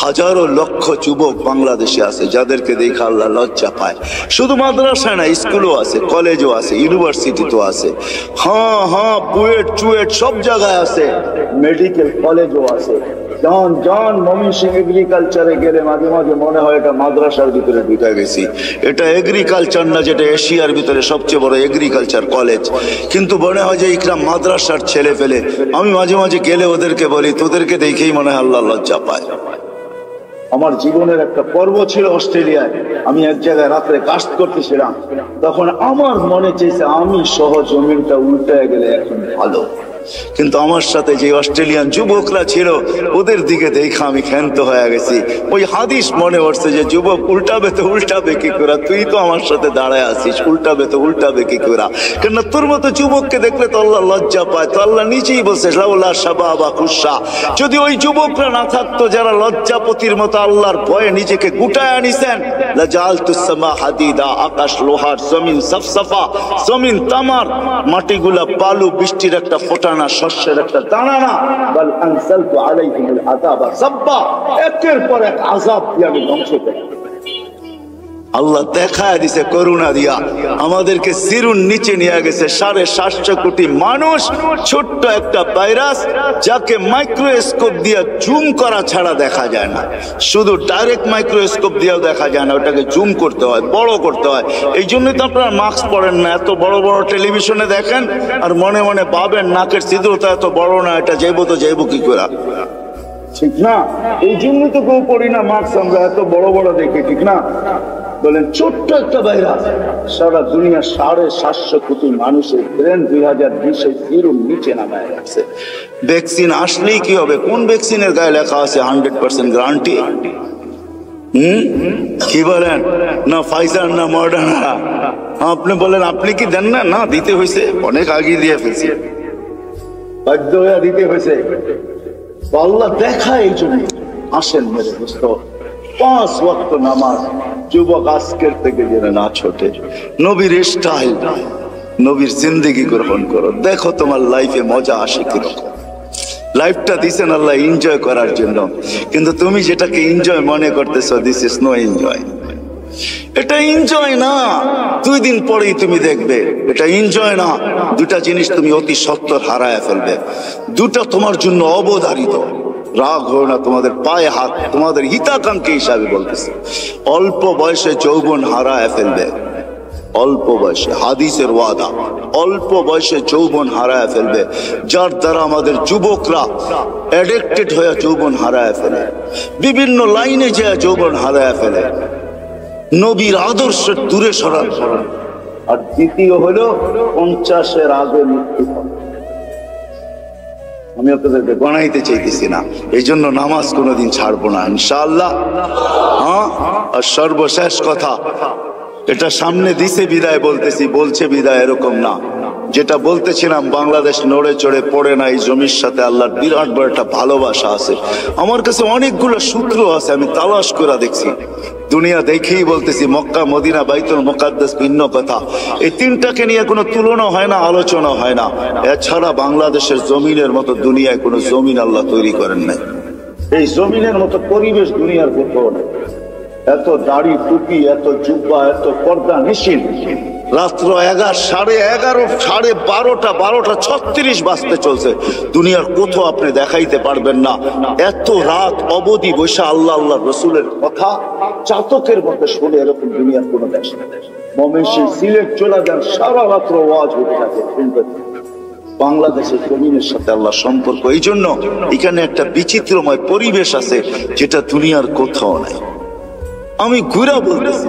হাজারো লক্ষ যুবক বাংলাদেশে আছে যাদেরকে দেখে আল্লাহ লজ্জা পায়। শুধু মাদ্রাসায় না, স্কুলও আছে, কলেজও আছে, ইউনিভার্সিটি তো আছে, হ্যাঁ হ্যাঁ, বুয়েট চুয়েট সব জায়গায় আছে, মেডিকেল কলেজও আছে। জন ময়মনসিংহ এগ্রিকালচারে গেলে মাঝে মাঝে মনে হয় এটা মাদ্রাসার ভিতরে ঢুকে গেছি। এটা এগ্রিকালচার না, যেটা এশিয়ার ভিতরে সবচেয়ে বড় এগ্রিকালচার কলেজ, কিন্তু মনে হয় যে ইকরাম মাদ্রাসার ছেলে ফেলে। আমি মাঝে মাঝে গেলে ওদেরকে বলি, তোদেরকে দেখেই মনে হয় আল্লাহ লজ্জা পায়। আমার জীবনের একটা পর্ব ছিল অস্ট্রেলিয়ায়, আমি এক জায়গায় রাত্রে কাস্ট করতেছিলাম, তখন আমার মনে চেয়েছে আমি সহ জমিনটা উল্টে গেলে এখন ভালো। কিন্তু আমার সাথে যে অস্ট্রেলিয়ান যুবকরা ছিল ওদের দিকে দেখে আমি ক্ষান্ত হয়ে গেছি। ওই হাদিস মনে পড়ছে যে যুবক উল্টাবে তো উল্টাবে কি করে, তুই তো আমার সাথে দাঁড়ায় আছিস, উল্টাবে তো উল্টাবে কি করে? কেন তোর মতো যুবককে দেখলে তো আল্লাহ লজ্জা পায়। তো আল্লাহ নিজেই বলছে লাউলা শাবাবা খুশা, যদি ওই যুবকরা না থাকতো যারা লজ্জাপতির মতো আল্লাহর ভয়ে নিজেকে গুটায় আনিছেন, লাজালতুস সামা হাদিদা, আকাশ লোহার, জমিন সফসফা, জমিন তামার, মাটিগুলা বালু, বৃষ্টির একটা ফোঁটা না, শস্যের একটা দানা না, বল আনসালতু আলাইহিমুল আযাবা সাব্বা, একের পর এক আযাব দিয়ে আমি ধ্বংস করি। আল্লাহ দেখায় দিছে করুণা দিয়া, আমাদেরকে সিরুন নিচে নিয়ে গেছে। 750 কোটি মানুষ, ছোট্ট একটা ভাইরাস যাকে মাইক্রোস্কোপ দিয়ে জুম করা ছাড়া দেখা যায় না। শুধু ডাইরেক্ট মাইক্রোস্কোপ দিয়েও দেখা যায় না, ওটাকে জুম করতে হয়, বড় করতে হয়। এই জন্যই তো আপনারা মাস্ক পরেন না। এত বড় বড় টেলিভিশনে দেখেন আর মনে মনে ভাবেন নাকের ছিদ্রটা এত বড় না, এটা যাইবো তো যাইবো কি করে, ঠিক না? এই জন্যই তো কেউ করি না মাস্ক, আমরা এত বড় বড় দেখি, ঠিক না? বলেন ছোট্ট একটা ভাইরাস সারা দুনিয়া 750 কোটি মানুষের ব্রেন 2020-এ জিরোর নিচে নামায় রাখছে। ভ্যাকসিন আসলেই কি হবে? কোন ভ্যাকসিনের গায়ে লেখা আছে 100% গ্যারান্টি? কি বলেন? না ফাইজার না মডার্না। আপনি বলেন আপনি কি দেন না? না, দিতে হয়েছে, অনেক আগে দিয়ে ফেলছে, বাধ্য হয়ে দিতে হয়েছে। আল্লাহ দেখায় এই জন্য। আসেন মেরে দোস্ত, 5 ওয়াক্ত নামাজ যুবক আজকের থেকে যেন না ছোটে। নবীর স্টাইল, নবীর জিন্দেগি গ্রহণ করো, দেখো তোমার লাইফে মজা আসে কিরকম। লাইফটা দিছেন আল্লাহ এনজয় করার জন্য, কিন্তু তুমি যেটাকে এনজয় মনে করতেছো, দিস ইজ নো এনজয়। এটা এনজয় না, 2 দিন পরেই তুমি দেখবে এটা এনজয় না। দুটা জিনিস তুমি অতি সত্বর হারায় ফেলবে, দুটা তোমার জন্য অবধারিত। রাগ হয় না, তোমাদের পায়ে হাত, তোমাদের হিতাকাঙ্ক্ষী হিসাবে বলতেছে। অল্প বয়সে যৌবন হারায় ফেলবে, অল্প বয়সে, হাদিসের ওয়াদা, অল্প বয়সে যৌবন হারায় ফেলবে। যার দ্বারা আমাদের যুবকরা অ্যাডিক্টেড হয়ে যৌবন হারায় ফেলে, বিভিন্ন লাইনে যে যৌবন হারায় ফেলে, নবীর আদর্শ দূরে সরার। আর দ্বিতীয় হলো 50-এর আগে মৃত্যু। আমি আপনাদেরকে গণাইতে চাইতেছি না, এই জন্য নামাজ কোনোদিন ছাড়বো না ইনশাআল্লাহ। হ্যাঁ, আর সর্বশেষ কথা, এটা সামনে দিছে বিদায় বলতেছি, বলছে বিদায় এরকম না। যেটা বলতেছিলাম, বাংলাদেশ নড়ে চড়ে পড়ে না, এই জমির সাথে আল্লাহর বিরাট বড় একটা ভালোবাসা আছে। আমার কাছে অনেকগুলো সূত্র আছে, আমি তালাশ করে দেখছি। দুনিয়া দেখেই বলতেছি, মক্কা, মদিনা, বাইতুল মুকাদ্দাস ভিন্ন কথা, এই তিনটাকে নিয়ে কোনো তুলনা হয় না, আলোচনা হয় না। এছাড়া বাংলাদেশের জমিনের মতো দুনিয়ায় কোনো জমিন আল্লাহ তৈরি করেন নাই। এই জমিনের মতো পরিবেশ দুনিয়ার কোথাও নেই। এত দাড়ি টুপি, এত জুব্বা, এত পর্দা নিশিন, রাত্র 11, সাড়ে 12টা বাজতে চলছে। দুনিয়ার কোথাও আপনি দেখাইতে পারবেন না এত রাত অবধি বসে আল্লাহ আল্লাহ রসুলের কথা চাতকের মতো শুনে, এরকম দুনিয়ার কোনো দেশ নেই। ময়মনসিংহ, সিলেট চলে যান, সারা রাত্র ওয়াজ হতে থাকে। বাংলাদেশের জমিনের সাথে আল্লাহ সম্পর্ক, এই জন্য এখানে একটা বিচিত্রময় পরিবেশ আছে যেটা দুনিয়ার কোথাও নাই। আমি ঘুরা বলতেছি,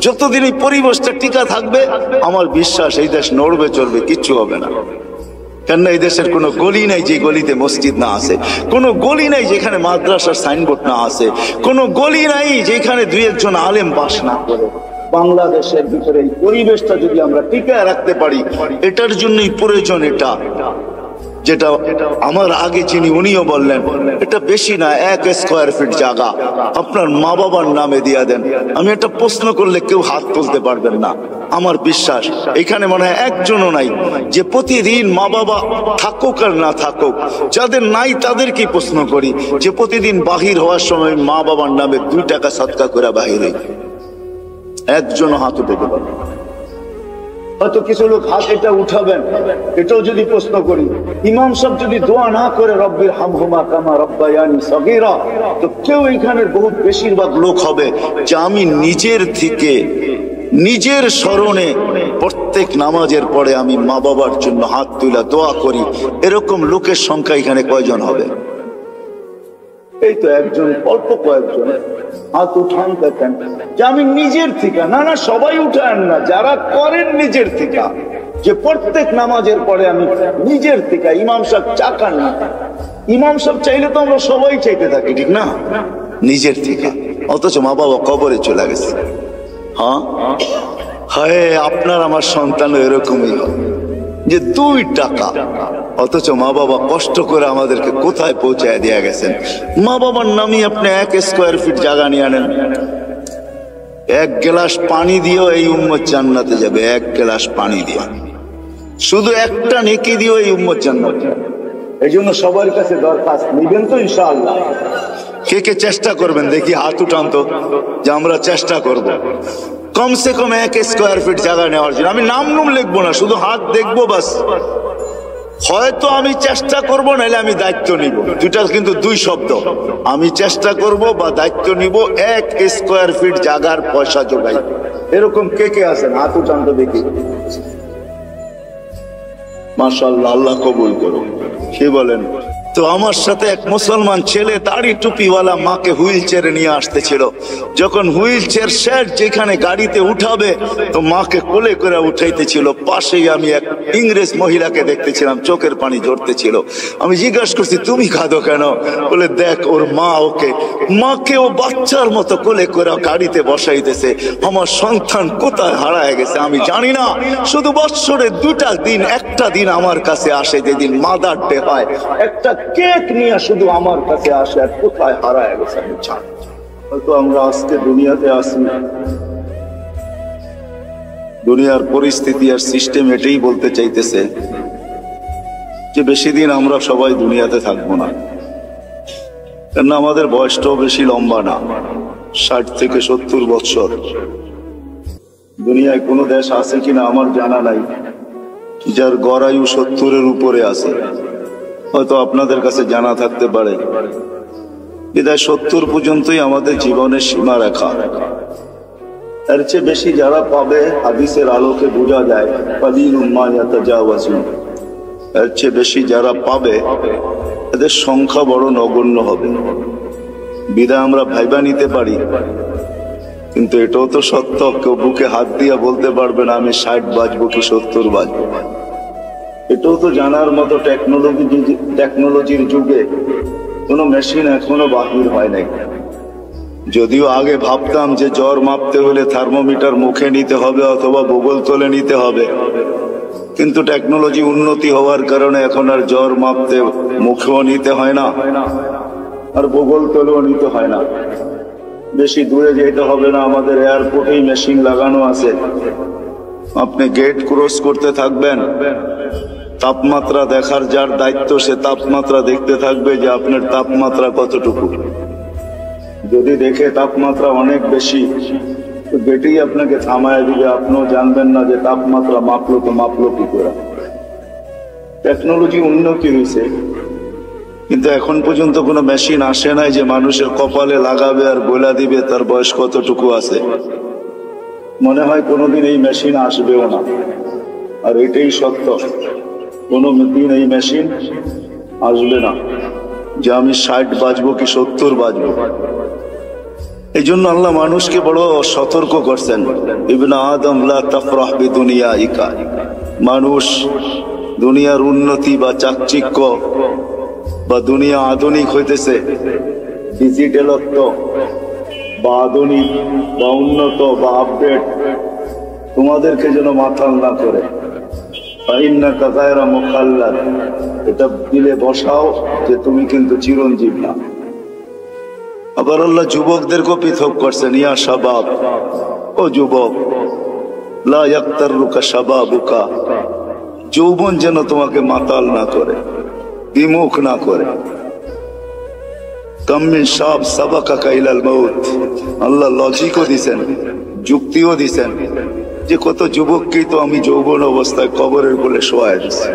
যতদিন এই পরিবেশটা টিকা থাকবে আমার বিশ্বাস এই দেশ নড়বে চড়বে, কিচ্ছু হবে না। কেননা এই দেশের কোনো গলি নাই যে গলিতে মসজিদ না আছে, কোনো গলি নাই যেখানে মাদ্রাসার সাইনবোর্ড না আছে, কোনো গলি নাই যেখানে দুই একজন আলেম বাস না করে। বাংলাদেশের ভিতরে এই পরিবেশটা যদি আমরা টিকায় রাখতে পারি, এটার জন্যই প্রয়োজন এটা, যেটা আমার আগে যিনি উনিও বললেন, এটা বেশি না, 1 স্কয়ার ফিট জায়গা আপনার মা বাবার নামে দিয়া দেন। আমি একটা প্রশ্ন করলে কেউ হাত তুলতে পারবেন না। আমার বিশ্বাস এখানে মনে হয় একজনও নাই যে প্রতিদিন মা বাবা থাকুক আর না থাকুক, যাদের নাই তাদেরকেই প্রশ্ন করি যে প্রতিদিন বাহির হওয়ার সময় মা বাবার নামে 2 টাকা সদকা করে বাহির হই, একজনও হাত উঠাতে পারবে। হয়তো কিছু লোক হাত এটা উঠাবেন, এটাও যদি প্রশ্ন করি, ইমাম সাহেব যদি দোয়া না করে রব্বির হামহুমা কামা রব্বায়ানি সগীরা, তো কেউ এখানের বহুত বেশিরভাগ লোক হবে যে আমি নিজের থেকে নিজের স্মরণে প্রত্যেক নামাজের পরে আমি মা বাবার জন্য হাত তুলে দোয়া করি। এরকম লোকের সংখ্যা এখানে কয়জন হবে? এই তো একজন, অল্প কয়েকজন হাত উঠান দেখেন যে আমি নিজের থেকে। না না, সবাই উঠান না, যারা করেন নিজের থেকে, যে প্রত্যেক নামাজের পরে আমি নিজের থেকে, ইমাম সাহেব চাকান না। ইমাম সাহেব চাইলে তো আমরা সবাই চাইতে থাকি, ঠিক না? নিজের থেকে, অথচ মা বাবা কবরে চলে গেছে। হ্যাঁ, হায় আপনার আমার সন্তান এরকমই যে 2 টাকা, অথচ মা বাবা কষ্ট করে আমাদেরকে কোথায় পৌঁছায় দিয়ে গেছেন। মা বাবার নামে আপনি 1 স্কয়ার ফিট জায়গা নিয়ে আনেন, 1 গ্লাস পানি দিয়েও এই উম্মত জান্নাতে যাবে। 1 গ্লাস পানি দিয়ে, শুধু একটা নেকি দিয়েও এই উম্মত জান্নাতে। এই জন্য সবার কাছে দরখাস্ত, নিবেন তো ইনশাআল্লাহ? কে কে চেষ্টা করবেন দেখি, হাত উঠান তো, যে আমরা চেষ্টা করব কমসে কম 1 স্কয়ার ফিট জায়গা নেওয়ার জন্য। আমি নাম লিখবো না, শুধু হাত দেখবো বাস। হয়তো আমি চেষ্টা করব, নাহলে আমি দায়িত্ব নিব। দুটা কিন্তু 2 শব্দ, আমি চেষ্টা করব বা দায়িত্ব নিব। 1 স্কয়ার ফিট জায়গার পয়সা জোগাই। এরকম কে কে আছেন? হাত উঠান তো দেখি। মাশাআল্লাহ, আল্লাহ কবুল করুন। কি বলেন? তো আমার সাথে এক মুসলমান ছেলে দাড়ি টুপিওয়ালা মাকে হুইল চেয়ারে নিয়ে আসতেছিল। যখন হুইল চেয়ার শেড যেখানে গাড়িতে উঠাবে, তো মাকে কোলে করে উঠাইতেছিল। পাশেই আমি এক ইংরেজ মহিলাকে দেখতেছিলাম, চোখের পানি ঝরতেছিল। আমি জিজ্ঞাসা করছি, তুমি কাঁদো কেন? বলে, দেখ ওর মা মাকে ও বাচ্চার মতো কোলে করে গাড়িতে বসাইতেছে। আমার সন্তান কোথায় হারায় গেছে আমি জানি না। শুধু বৎসরে 2টা দিন, একটা দিন আমার কাছে আসে যেদিন মাদার ডে হয়, একটা কেক নিয়ে শুধু আমার কাছে আসে, আর কোথায় হারায় গেছে আমি জানি। হয়তো আমরা আজকে দুনিয়াতে আসি, দুনিয়ার পরিস্থিতি আর সিস্টেম এটাই বলতে চাইতেছে যে বেশি দিন আমরা সবাই দুনিয়াতে থাকবো না। কেননা আমাদের বয়সটাও বেশি লম্বা না, 60 থেকে 70 বছর। দুনিয়ায় কোনো দেশ আছে কিনা আমার জানা নাই যার গড় আয়ু 70-এর উপরে আছে। হয়তো আপনাদের কাছে জানা থাকতে পারে। বিদায় 70 পর্যন্তই আমাদের জীবনের সীমা রেখা। এর চেয়ে বেশি যারা পাবে, হাদিসের আলোকে বোঝা যায়, কালিলুম মা ইয়াতাজাওয়াজুন, এর চেয়ে বেশি যারা পাবে এদের সংখ্যা বড় নগণ্য হবে। বিদায় আমরা ভাইবা নিতে পারি, কিন্তু এটাও তো সত্য, কেউ বুকে হাত দিয়ে বলতে পারবে না আমি 60 বাজবো কি 70 বাজবো। এটাও তো জানার মতো টেকনোলজির যুগে কোনো মেশিন এখনো বাহির হয় নাই। যদিও আগে ভাবতাম যে জ্বর মাপতে হলে থার্মোমিটার মুখে নিতে হবে অথবা বুগল তলে নিতে হবে, কিন্তু টেকনোলজি উন্নতি হওয়ার কারণে এখন আর জ্বর মাপতে মুখেও নিতে হয় না, আর বগল তলেও নিতে হয় না, বেশি দূরে যেতে হবে না। আমাদের এয়ারপোর্টেই মেশিন লাগানো আছে। আপনি গেট ক্রস করতে থাকবেন, তাপমাত্রা দেখার যার দায়িত্ব সে তাপমাত্রা দেখতে থাকবে যে আপনার তাপমাত্রা কতটুকু। যদি দেখে তাপমাত্রা অনেক বেশি, তো গেটেই আপনাকে থামায় দিবে, আপনিও জানবেন না যে তাপমাত্রা মাপলো তো মাপলো কি করে। টেকনোলজি উন্নতি হয়েছে, কিন্তু এখন পর্যন্ত কোনো মেশিন আসে নাই যে মানুষের কপালে লাগাবে আর বলে দিবে তার বয়স কতটুকু আছে। মনে হয় কোনোদিন এই মেশিন আসবেও না, আর এটাই সত্য, কোনোদিন এই মেশিন আসবে না যে আমি 60 বাজবো কি 70 বাজবো। এই জন্য আল্লাহ মানুষকে বড় সতর্ক করছেন, ইবনে আদম লা তাফরাহ বিদুনিয়াইকা, মানুষ দুনিয়ার উন্নতি বা চাকচিক্য বা দুনিয়া আধুনিক হইতেছে, ডিজিটালত্ব বা আধুনিক বা উন্নত বা আপডেট তোমাদেরকে যেন মাথাল না করে। ফাইন্নাকা গায়রা মুখাল্লাদ, এটা দিলে বসাও যে তুমি কিন্তু চিরঞ্জীব না। আবার আল্লাহ যুবকদেরকে পৃথক করছেন, ইয়া শাবাব, ও যুবক, লা ইয়াক্তারুকা শাবাবুকা, যৌবন যেন তোমাকে মাতাল না করে, বিমুখ না করে। কাম মিন শাব সাবাকাকা ইলাল মাউত, আল্লাহ লজিকও দিছেন, যুক্তিও দিছেন যে কত যুবককেই তো আমি যৌবন অবস্থায় কবরের কোলে শোয়ায় দিছি।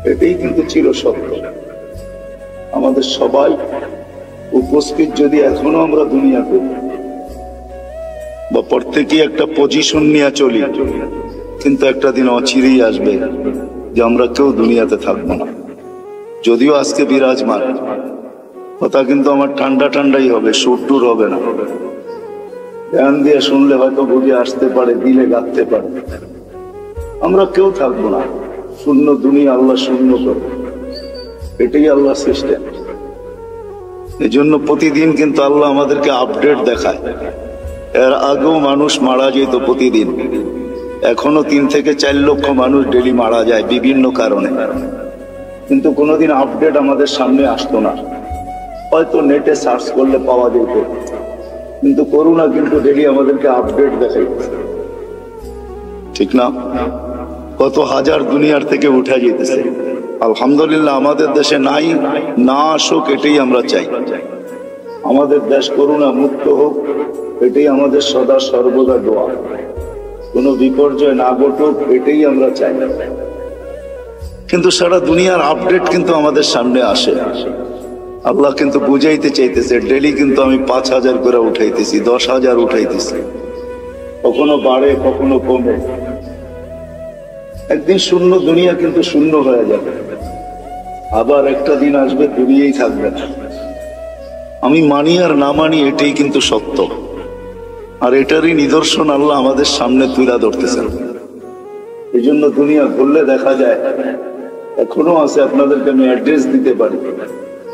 এটাই কিন্তু চির সত্য। আমাদের সবাই উপস্থিত যদি এখনো আমরা দুনিয়াতে বা প্রত্যেকেই একটা পজিশন নিয়ে চলি, কিন্তু একটা দিন অচিরেই আসবে যে আমরা কেউ দুনিয়াতে থাকবো না। যদিও আজকে বিরাজমান কথা, কিন্তু আমার ঠান্ডা ঠান্ডাই হবে, সুরটুর হবে না। ধ্যান দিয়ে শুনলে হয়তো বুঝে আসতে পারে, দিলে গাঁথতে পারে। আমরা কেউ থাকবো না, শূন্য দুনিয়া আল্লাহ শূন্য করবে, এটাই আল্লাহ সিস্টেম। এই জন্য প্রতিদিন কিন্তু আল্লাহ আমাদেরকে আপডেট দেখায়। এর আগেও মানুষ মারা যেত প্রতিদিন, এখনো 3 থেকে 4 লক্ষ মানুষ ডেলি মারা যায় বিভিন্ন কারণে, কিন্তু কোনোদিন আপডেট আমাদের সামনে আসতো না। হয়তো নেটে সার্চ করলে পাওয়া যেত, কিন্তু করোনা কিন্তু ডেলি আমাদেরকে আপডেট দেখাইতেছে, ঠিক না? কত হাজার দুনিয়ার থেকে উঠে যেতেছে। আলহামদুলিল্লাহ আমাদের দেশে নাই, না আসুক এটাই আমরা চাই। আমাদের দেশ করোনা মুক্ত হোক, এটাই আমাদের সদা সর্বদা দোয়া। কোনো বিপর্যয় না ঘটুক, এটাই আমরা চাই। কিন্তু সারা দুনিয়ার আপডেট কিন্তু আমাদের সামনে আসে। আল্লাহ কিন্তু বুঝাইতে চাইতেছে, ডেলি কিন্তু আমি 5000 করে উঠাইতেছি, 10,000 উঠাইতেছি, কখনো বাড়ে কখনো কমে। একদিন শূন্য দুনিয়া কিন্তু শূন্য হয়ে যাবে, আবার একটা দিন আসবে দুনিয়াই থাকবে না। আমি মানি আর না মানি এটাই কিন্তু সত্য, আর এটারই নিদর্শন আল্লাহ আমাদের সামনে তুলে ধরতেছেন। এই জন্য দুনিয়া ঘুরলে দেখা যায় এখনো আছে। আপনাদেরকে আমি অ্যাড্রেস দিতে পারি।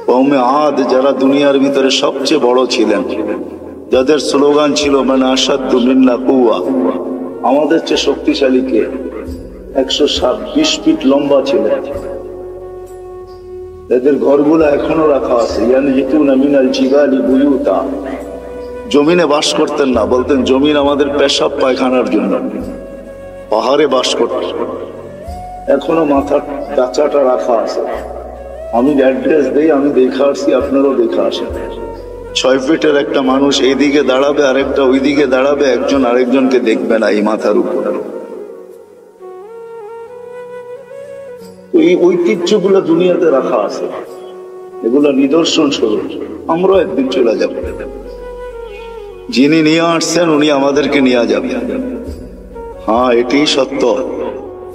কওমে আদ যারা দুনিয়ার ভিতরে সবচেয়ে বড় ছিলেন, যাদের স্লোগান ছিল মানে আসাদ্দু মিন্না কুওয়া, আমাদের চেয়ে শক্তিশালী কে? 120 ফিট লম্বা ছিলেন। এদের ঘরগুলো এখনো রাখা আছে। ইয়ানহিতুনা মিনাল জিবালি বুয়ুতা, জমিনে বাস করতেন না, বলতেন জমিন আমাদের পেশাব পায়খানার জন্য। পাহাড়ে বাস করতেন, এখনো মাথার ডাচাটা রাখা আছে। আমি অ্যাড্রেস দেই, আমি দেখা আসছি, আপনারাও দেখা আসেন। 6 ফিটের একটা মানুষ এইদিকে দাঁড়াবে, আরেকটা ওইদিকে দাঁড়াবে, একজন আরেকজনকে দেখবে না এই মাথার উপর। এই ঐতিহ্যগুলো দুনিয়াতে রাখা আছে, এগুলো নিদর্শন স্বরূপ। আমরাও একদিন চলে যাব, যিনি নিয়ে আসছেন উনি আমাদেরকে নিয়ে যাবেন। হ্যাঁ, এটাই সত্য।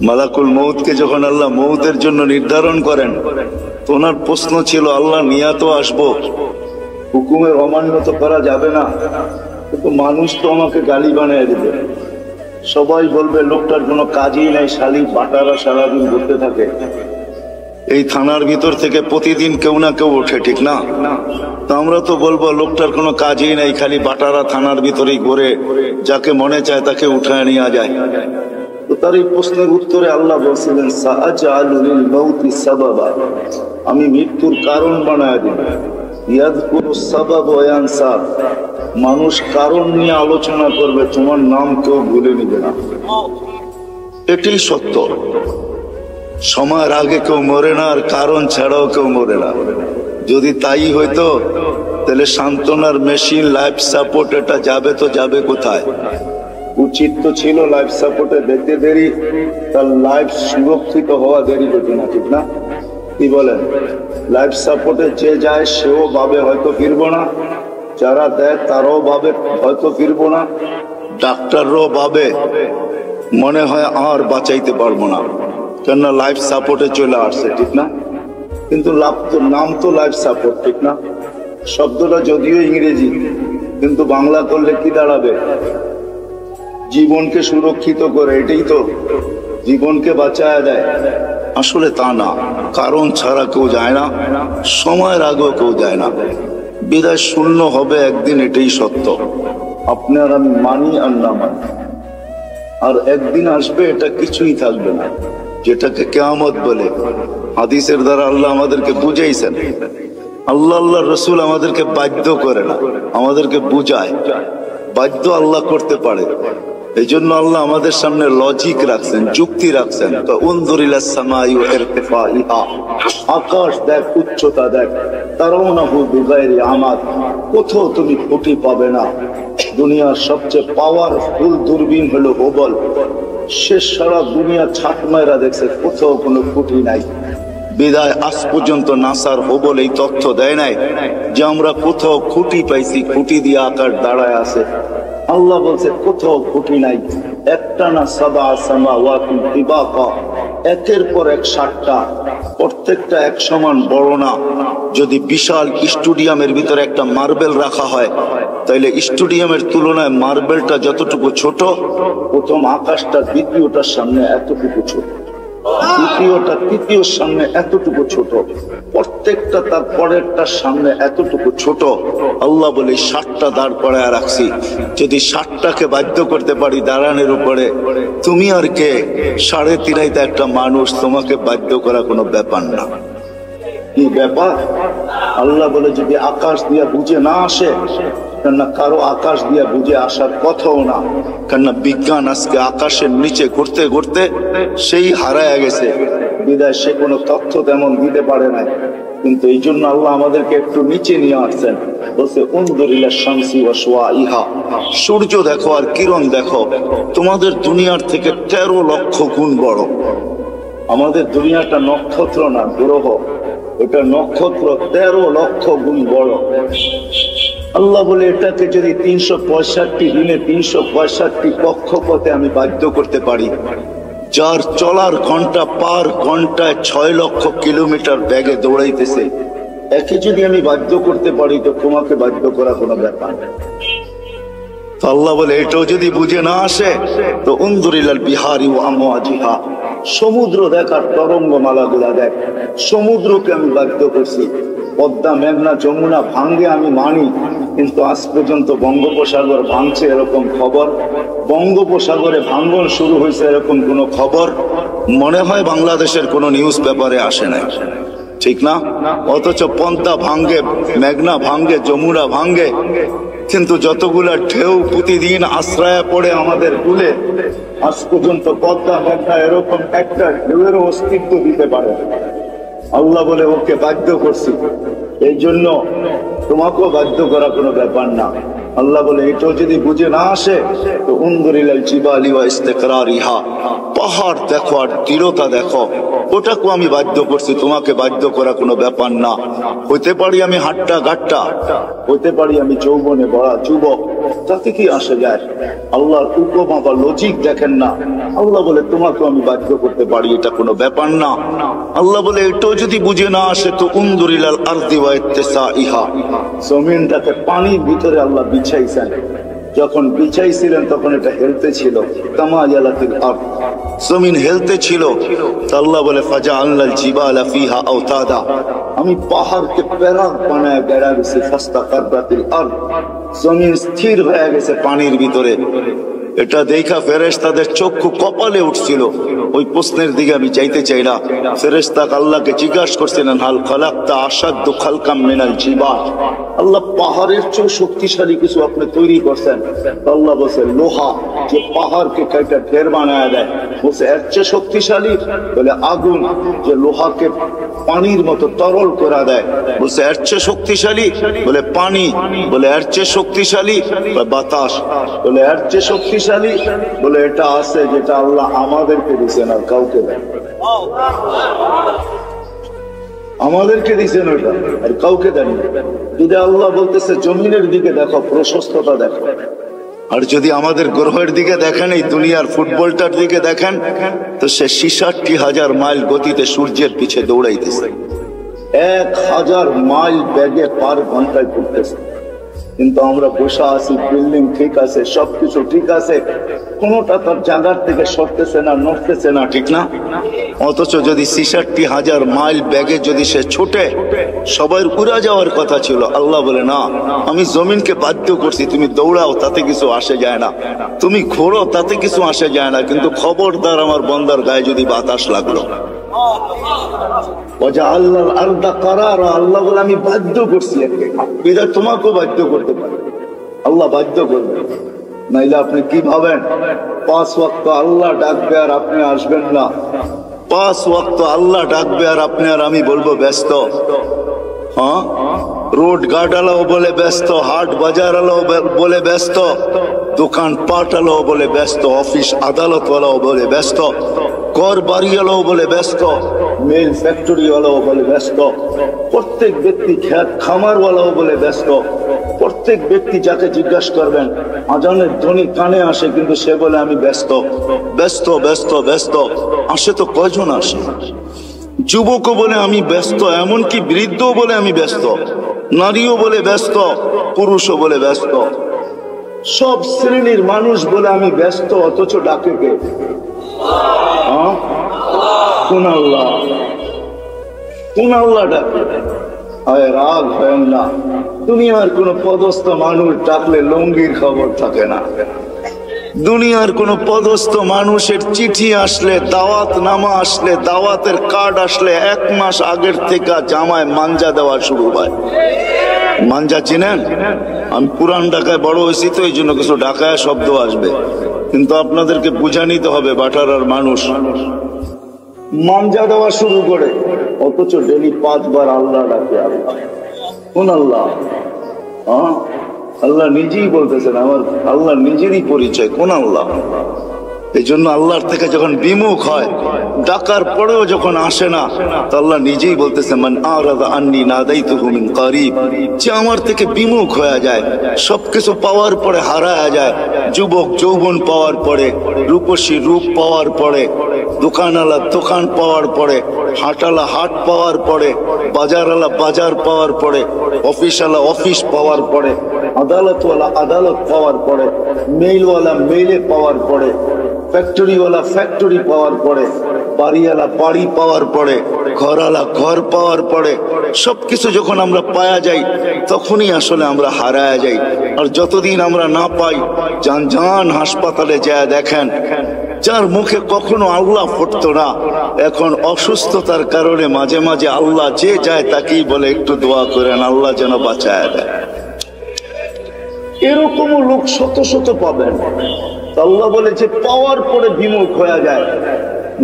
মালাকুল মউতকে যখন আল্লাহ মউতের জন্য নির্ধারণ করেন, তো ওনার প্রশ্ন ছিল, আল্লাহ নিয়া তো আসবো, হুকুমের অমান্য তো করা যাবে না, কিন্তু মানুষ তো আমাকে গালি বানিয়ে দিবে। সবাই বলবে লোকটার কোনো কাজই নাই, শালি বাটারা সারাদিন ঘুরতে থাকে। এই থানার ভিতর থেকে প্রতিদিন কেউ না কেউ ওঠে, ঠিক না? তো আমরা তো বলবো লোকটার কোনো কাজই নাই, খালি বাটারা থানার ভিতরেই ঘুরে, যাকে মনে চায় তাকে উঠায় নিয়ে যায়। তো তার এই প্রশ্নের উত্তরে আল্লাহ বলছিলেন সাআজালু লিল মাউতি সাবাবা, আমি মৃত্যুর কারণ বানায় দিব। ইয়াযকুরু সাবাব ওয়া ইয়ানসা, মানুষ কারণ নিয়ে আলোচনা করবে, তোমার নাম কেউ ভুলে নিবে না। এটাই সত্য। সময়ের আগে কেউ মরে না, আর কারণ ছাড়াও কেউ মরে না। যদি তাই হইতো তাহলে সান্ত্বনার মেশিন, লাইফ সাপোর্ট, এটা যাবে তো যাবে কোথায়? উচিত তো ছিল লাইফ সাপোর্টে দেখতে দেরি, তার লাইফ সুরক্ষিত হওয়া দেরি হতো না, ঠিক না? কি বলেন? লাইফ সাপোর্টে যে যায় সেও ভাবে হয়তো ফিরবো না, যারা দেয় তারাও ভাবে হয়তো ফিরবো না, ডাক্তাররাও ভাবে মনে হয় আর বাঁচাইতে পারবো না, কেননা লাইফ সাপোর্টে চলে আসছে, ঠিক না? কিন্তু নাম তো লাইফ সাপোর্ট, ঠিক না? শব্দটা যদিও ইংরেজি, কিন্তু বাংলা করলে কি দাঁড়াবে? জীবনকে সুরক্ষিত করে, এটাই তো, জীবনকে বাঁচায় দেয়। আসলে তা না, কারণ ছাড়া কেউ যায় না, সময়ের আগেও কেউ যায় না। বিদায় শূন্য হবে একদিন, এটাই সত্য। আপনার আমি মানি আর না মানি, আর একদিন আসবে এটা কিছুই থাকবে না, যেটাকে কিয়ামত বলে। হাদিসের দ্বারা আল্লাহ আমাদেরকে বুঝাইছেন। আল্লাহ রসুল আমাদেরকে বাধ্য করে না, আমাদেরকে বুঝায়। বাধ্য আল্লাহ করতে পারে, এই জন্য আল্লাহ আমাদের সামনে লজিক রাখছেন, যুক্তি রাখছেন। আকাশ দেখ, উচ্চতা দেখ, তারাউনাহু বিগাইরি আমাদ, কোথাও তুমি খুঁটি পাবে না। দুনিয়ার সবচেয়ে পাওয়ারফুল দূরবীন হলো হুবল, সে সারা দুনিয়া ছাট মাইরা দেখছে, কোথাও কোনো খুঁটি নাই। বিদায় আজ পর্যন্ত নাসার হুবল এই তথ্য দেয় নাই যে আমরা কোথাও খুঁটি পাইছি, খুঁটি দিয়ে আকাশ দাঁড়ায় আছে। আল্লাহ বলছে কোথাও খুঁটি নাই। একটা না সাবা সামাওয়াতুন তিবাকা, একের পর এক 7টা, প্রত্যেকটা এক সমান বড় না। যদি বিশাল স্টেডিয়ামের ভিতরে একটা মার্বেল রাখা হয়, তাইলে স্টেডিয়ামের তুলনায় মার্বেলটা যতটুকু ছোট, প্রথম আকাশটা দ্বিতীয়টার সামনে এতটুকু ছোট, দ্বিতীয়টা তৃতীয়র সামনে এতটুকু ছোট, প্রত্যেকটা তার পরেরটার সামনে এতটুকু ছোট। আল্লাহ বলে 7টা দাঁড় করায় রাখছি, যদি 7টাকে বাধ্য করতে পারি দাঁড়ানোর উপরে, তুমি আর কে? 3.5 একটা মানুষ, তোমাকে বাধ্য করা কোনো ব্যাপার না। কি ব্যাপার? আল্লাহ বলে যদি আকাশ দিয়ে বুঝে না আসে, কেননা কারো আকাশ দিয়ে বুঝে আসার কথাও না, কেননা বিজ্ঞান আজকে আকাশের নিচে ঘুরতে ঘুরতে সেই হারায় গেছে। বিদায় সে কোনো তথ্য তেমন দিতে পারে নাই, কিন্তু এই জন্য আল্লাহ আমাদেরকে একটু নিচে নিয়ে আসছেন। বলছে উনদুরিলা শামসি ওয়া শুআইহা, সূর্য দেখো আর কিরণ দেখো, তোমাদের দুনিয়ার থেকে 13 লক্ষ গুণ বড়। আমাদের দুনিয়াটা নক্ষত্র না, গ্রহ, এটা নক্ষত্র 13 লক্ষ গুণ বড়। আল্লাহ বলে এটাকে যদি 365 দিনে 365 কক্ষপথে আমি বাধ্য করতে পারি, যার চলার ঘন্টা পার ঘন্টায় 6 লক্ষ কিলোমিটার বেগে দৌড়াইতেছে, একে যদি আমি বাধ্য করতে পারি, তো তোমাকে বাধ্য করা কোনো ব্যাপার না। আল্লাহ বলে এটাও যদি বুঝে না আসে, তো উনদুরিলাল বিহারি ওয়া আমওয়াজিহা, সমুদ্র দেখার তরঙ্গমালা গুলা দেখ। সমুদ্রকে আমি বাধ্য করছি। পদ্মা, মেঘনা, যমুনা ভাঙ্গে আমি মানি, কিন্তু আজ পর্যন্ত বঙ্গোপসাগর ভাঙছে এরকম খবর, বঙ্গোপসাগরে ভাঙ্গন শুরু হয়েছে এরকম কোন খবর মনে হয় বাংলাদেশের কোন নিউজ পেপারে আসে নাই, ঠিক না? অথচ পদ্মা ভাঙ্গে, মেঘনা ভাঙ্গে, যমুনা ভাঙ্গে, কিন্তু যতগুলা ঢেউ প্রতিদিন আশ্রয় পড়ে আমাদের কুলে, আজ পর্যন্ত পদ্মা, মেঘনা এরকম একটা ঢেউয়েরও অস্তিত্ব দিতে পারে। আল্লাহ বলে ওকে বাধ্য করছি, এই জন্য তোমাকেও বাধ্য করা কোনো ব্যাপার না। আল্লাহ বলে এটাও যদি বুঝে না আসে, তো উনদুরিলাল জিবালি ওয়া ইস্তিকরারিহা, পাহাড় দেখো আর দৃঢ়তা দেখো, ওটাকেও আমি বাধ্য করছি, তোমাকে বাধ্য করা কোনো ব্যাপার না। হইতে পারি আমি হাট্টা গাট্টা, হইতে পারি আমি যৌবনে বড়া যুবক, তাতে কি আসে যায়? আল্লাহর উপমা বা লজিক দেখেন না। আল্লাহ বলে তোমাকে আমি বাধ্য করতে পারি, এটা কোনো ব্যাপার না। আল্লাহ বলে এটাও যদি বুঝে না আসে, তো উনদুরিলাল আরদি ওয়া ইত্তিসাইহা, জমিনটাকে পানির ভিতরে আল্লাহ বিছাইছেন। যখন বিছাইছিলেন তখন এটা হেলতে ছিল, তামায়ালাতিল আরদ, জমিন হেলতে ছিল। আল্লাহ বলে ফাজআলনাল জিবালা ফিহা আওতাদা, আমি পাহাড়কে প্যারাক বানায় বেড়া গেছি, ফাস্তাকাররাতিল আরদ, জমিন স্থির হয়ে গেছে পানির ভিতরে। এটা দেখা ফেরেশতাদের চক্ষু কপালে উঠছিল। ওই প্রশ্নের দিকে আমি যাইতে চাই না। ফেরেশতা আল্লাহকে জিজ্ঞাসা করছিলেন, হাল খালাকতা আশাদ্দু খালকাম মিনাল জিবাল, আল্লাহ পাহাড়ের চেয়ে শক্তিশালী কিছু আপনি তৈরি করছেন। আল্লাহ বলছে লোহা যে পাহাড়কে কাটা ঢের বানায় দেয়, বলছে এর চেয়ে শক্তিশালী? বলে আগুন যে লোহাকে পানির মতো তরল করে দেয়, বলছে এর চেয়ে শক্তিশালী? বলে পানি। বলে এর চেয়ে শক্তিশালী? বাতাস। বলে এর চেয়ে শক্তিশালী? বলে এটা আছে যেটা আল্লাহ আমাদেরকে দিচ্ছেন আর কাউকে দেয়। আমাদেরকে দিচ্ছেন ওটা আর কাউকে দেন। যদি আল্লাহ বলতেছে জমিনের দিকে দেখো, প্রশস্ততা দেখো, আর যদি আমাদের গ্রহের দিকে দেখেন, এই দুনিয়ার ফুটবলটার দিকে দেখেন, তো সে 66,000 মাইল গতিতে সূর্যের পিছে দৌড়াইতেছে, 1000 মাইল বেগে পার ঘন্টায় ঘুরতেছে। কিন্তু আমরা বসে আছি, বিল্ডিং ঠিক আছে, সবকিছু ঠিক আছে, কোনটা তার জায়গার থেকে সরতেছে না, নড়তেছে না, ঠিক না? অথচ যদি 66,000 মাইল ব্যাগে যদি সে ছুটে, সবাই উড়া যাওয়ার কথা ছিল। আল্লাহ বলে না, আমি জমিনকে বাধ্য করছি, তুমি দৌড়াও, তাতে কিছু আসে যায় না, তুমি ঘোরো, তাতে কিছু আসে যায় না, কিন্তু খবরদার আমার বন্দার গায়ে যদি বাতাস লাগলো। আল্লাহ বলে আমি বাধ্য করছি, তোমাকেও বাধ্য করতে পারে, আল্লাহ বাধ্য করবে। নাইলে আপনি কি ভাবেন 5 ওয়াক্ত আল্লাহ ডাকবে আর আপনি আসবেন না? 5 ওয়াক্ত আল্লাহ ডাকবে আর আপনি আর আমি বলবো ব্যস্ত? হ্যাঁ, রোড গার্ড আলাও বলে ব্যস্ত, হাট বাজার আলাও বলে ব্যস্ত, দোকান পাট আলাও বলে ব্যস্ত, অফিস আদালত ওয়ালাও বলে ব্যস্ত, ঘর বাড়ি আলাও বলে ব্যস্ত, মিল ফ্যাক্টরি ওয়ালাও বলে ব্যস্ত, প্রত্যেক ব্যক্তি খেত খামার ওয়ালাও বলে ব্যস্ত। প্রত্যেক ব্যক্তি যাকে জিজ্ঞাসা করবেন, আজানের ধ্বনি কানে আসে, কিন্তু সে বলে আমি ব্যস্ত, ব্যস্ত, ব্যস্ত, ব্যস্ত। আসে তো কয়জন আসে? যুবকও বলে আমি ব্যস্ত, এমনকি বৃদ্ধ বলে আমি ব্যস্ত, নারীও বলে ব্যস্ত, পুরুষও বলে ব্যস্ত, সব শ্রেণীর মানুষ বলে আমি ব্যস্ত। অথচ ডাকে কে? কোন আল্লাহ? কোন আল্লাহ ডাকে? রাগ হয় না, দুনিয়ার কোন পদস্থ মানুষ ডাকলে লঙ্গির খবর থাকে না। দুনিয়ার কোন পদস্থ মানুষের চিঠি আসলে, দাওয়াত নামা আসলে, দাওয়াতের কার্ড আসলে 1 মাস আগের থেকে জামায় মাঞ্জা দেওয়া শুরু হয়। মাঞ্জা চিনেন? আমি পুরান ঢাকায় বড় হয়েছি তো এই জন্য কিছু ঢাকায় শব্দ আসবে, কিন্তু আপনাদেরকে বুঝা নিতে হবে, বাটারার মানুষ মাঞ্জা দেওয়া শুরু করে, অথচ ডেলি 5 বার আল্লাহ ডাকে। আল্লাহ কোন আল্লাহ? আল্লাহ নিজেই বলতেছেন, আমার আল্লাহ নিজেরই পরিচয়। কোন আল্লাহ? এই জন্য আল্লাহর থেকে যখন বিমুখ হয়, ডাকার পরেও যখন আসে না, তো আল্লাহ নিজেই বলতেছেন মান আরাদা আন্নি নাদাইতুহু মিন কারিব, যে আমার থেকে বিমুখ হয়ে যায়, সবকিছু পাওয়ার পরে হারায় যায়, যুবক যৌবন পাওয়ার পরে, রূপসী রূপ পাওয়ার পরে, দোকানওয়ালা দোকান পাওয়ার পরে, হাটালা হাট পাওয়ার পরে, বাজারওয়ালা বাজার পাওয়ার পরে, অফিসওয়ালা অফিস পাওয়ার পরে, আদালতওয়ালা আদালত পাওয়ার পরে, মেইলওয়ালা মেইলে পাওয়ার পরে, ফ্যাক্টরিওয়ালা ফ্যাক্টরি পাওয়ার পরে, বাড়িওয়ালা বাড়ি পাওয়ার পরে, ঘরওয়ালা ঘর পাওয়ার পরে, সবকিছু যখন আমরা পাওয়া যাই, তখনই আসলে আমরা হারায় যাই। আর যতদিন আমরা না পাই, যান হাসপাতালে যায় দেখেন, যার মুখে কখনো আল্লাহ ফুটতো না, এখন অসুস্থতার কারণে মাঝে মাঝে আল্লাহ যে যায় তাকেই বলে একটু দোয়া করেন, আল্লাহ যেন বাঁচায় দেয়। এরকমও লোক শত শত পাবেন। আল্লাহ বলে যে পাওয়ার পরে বিমুখ হয়ে যায়,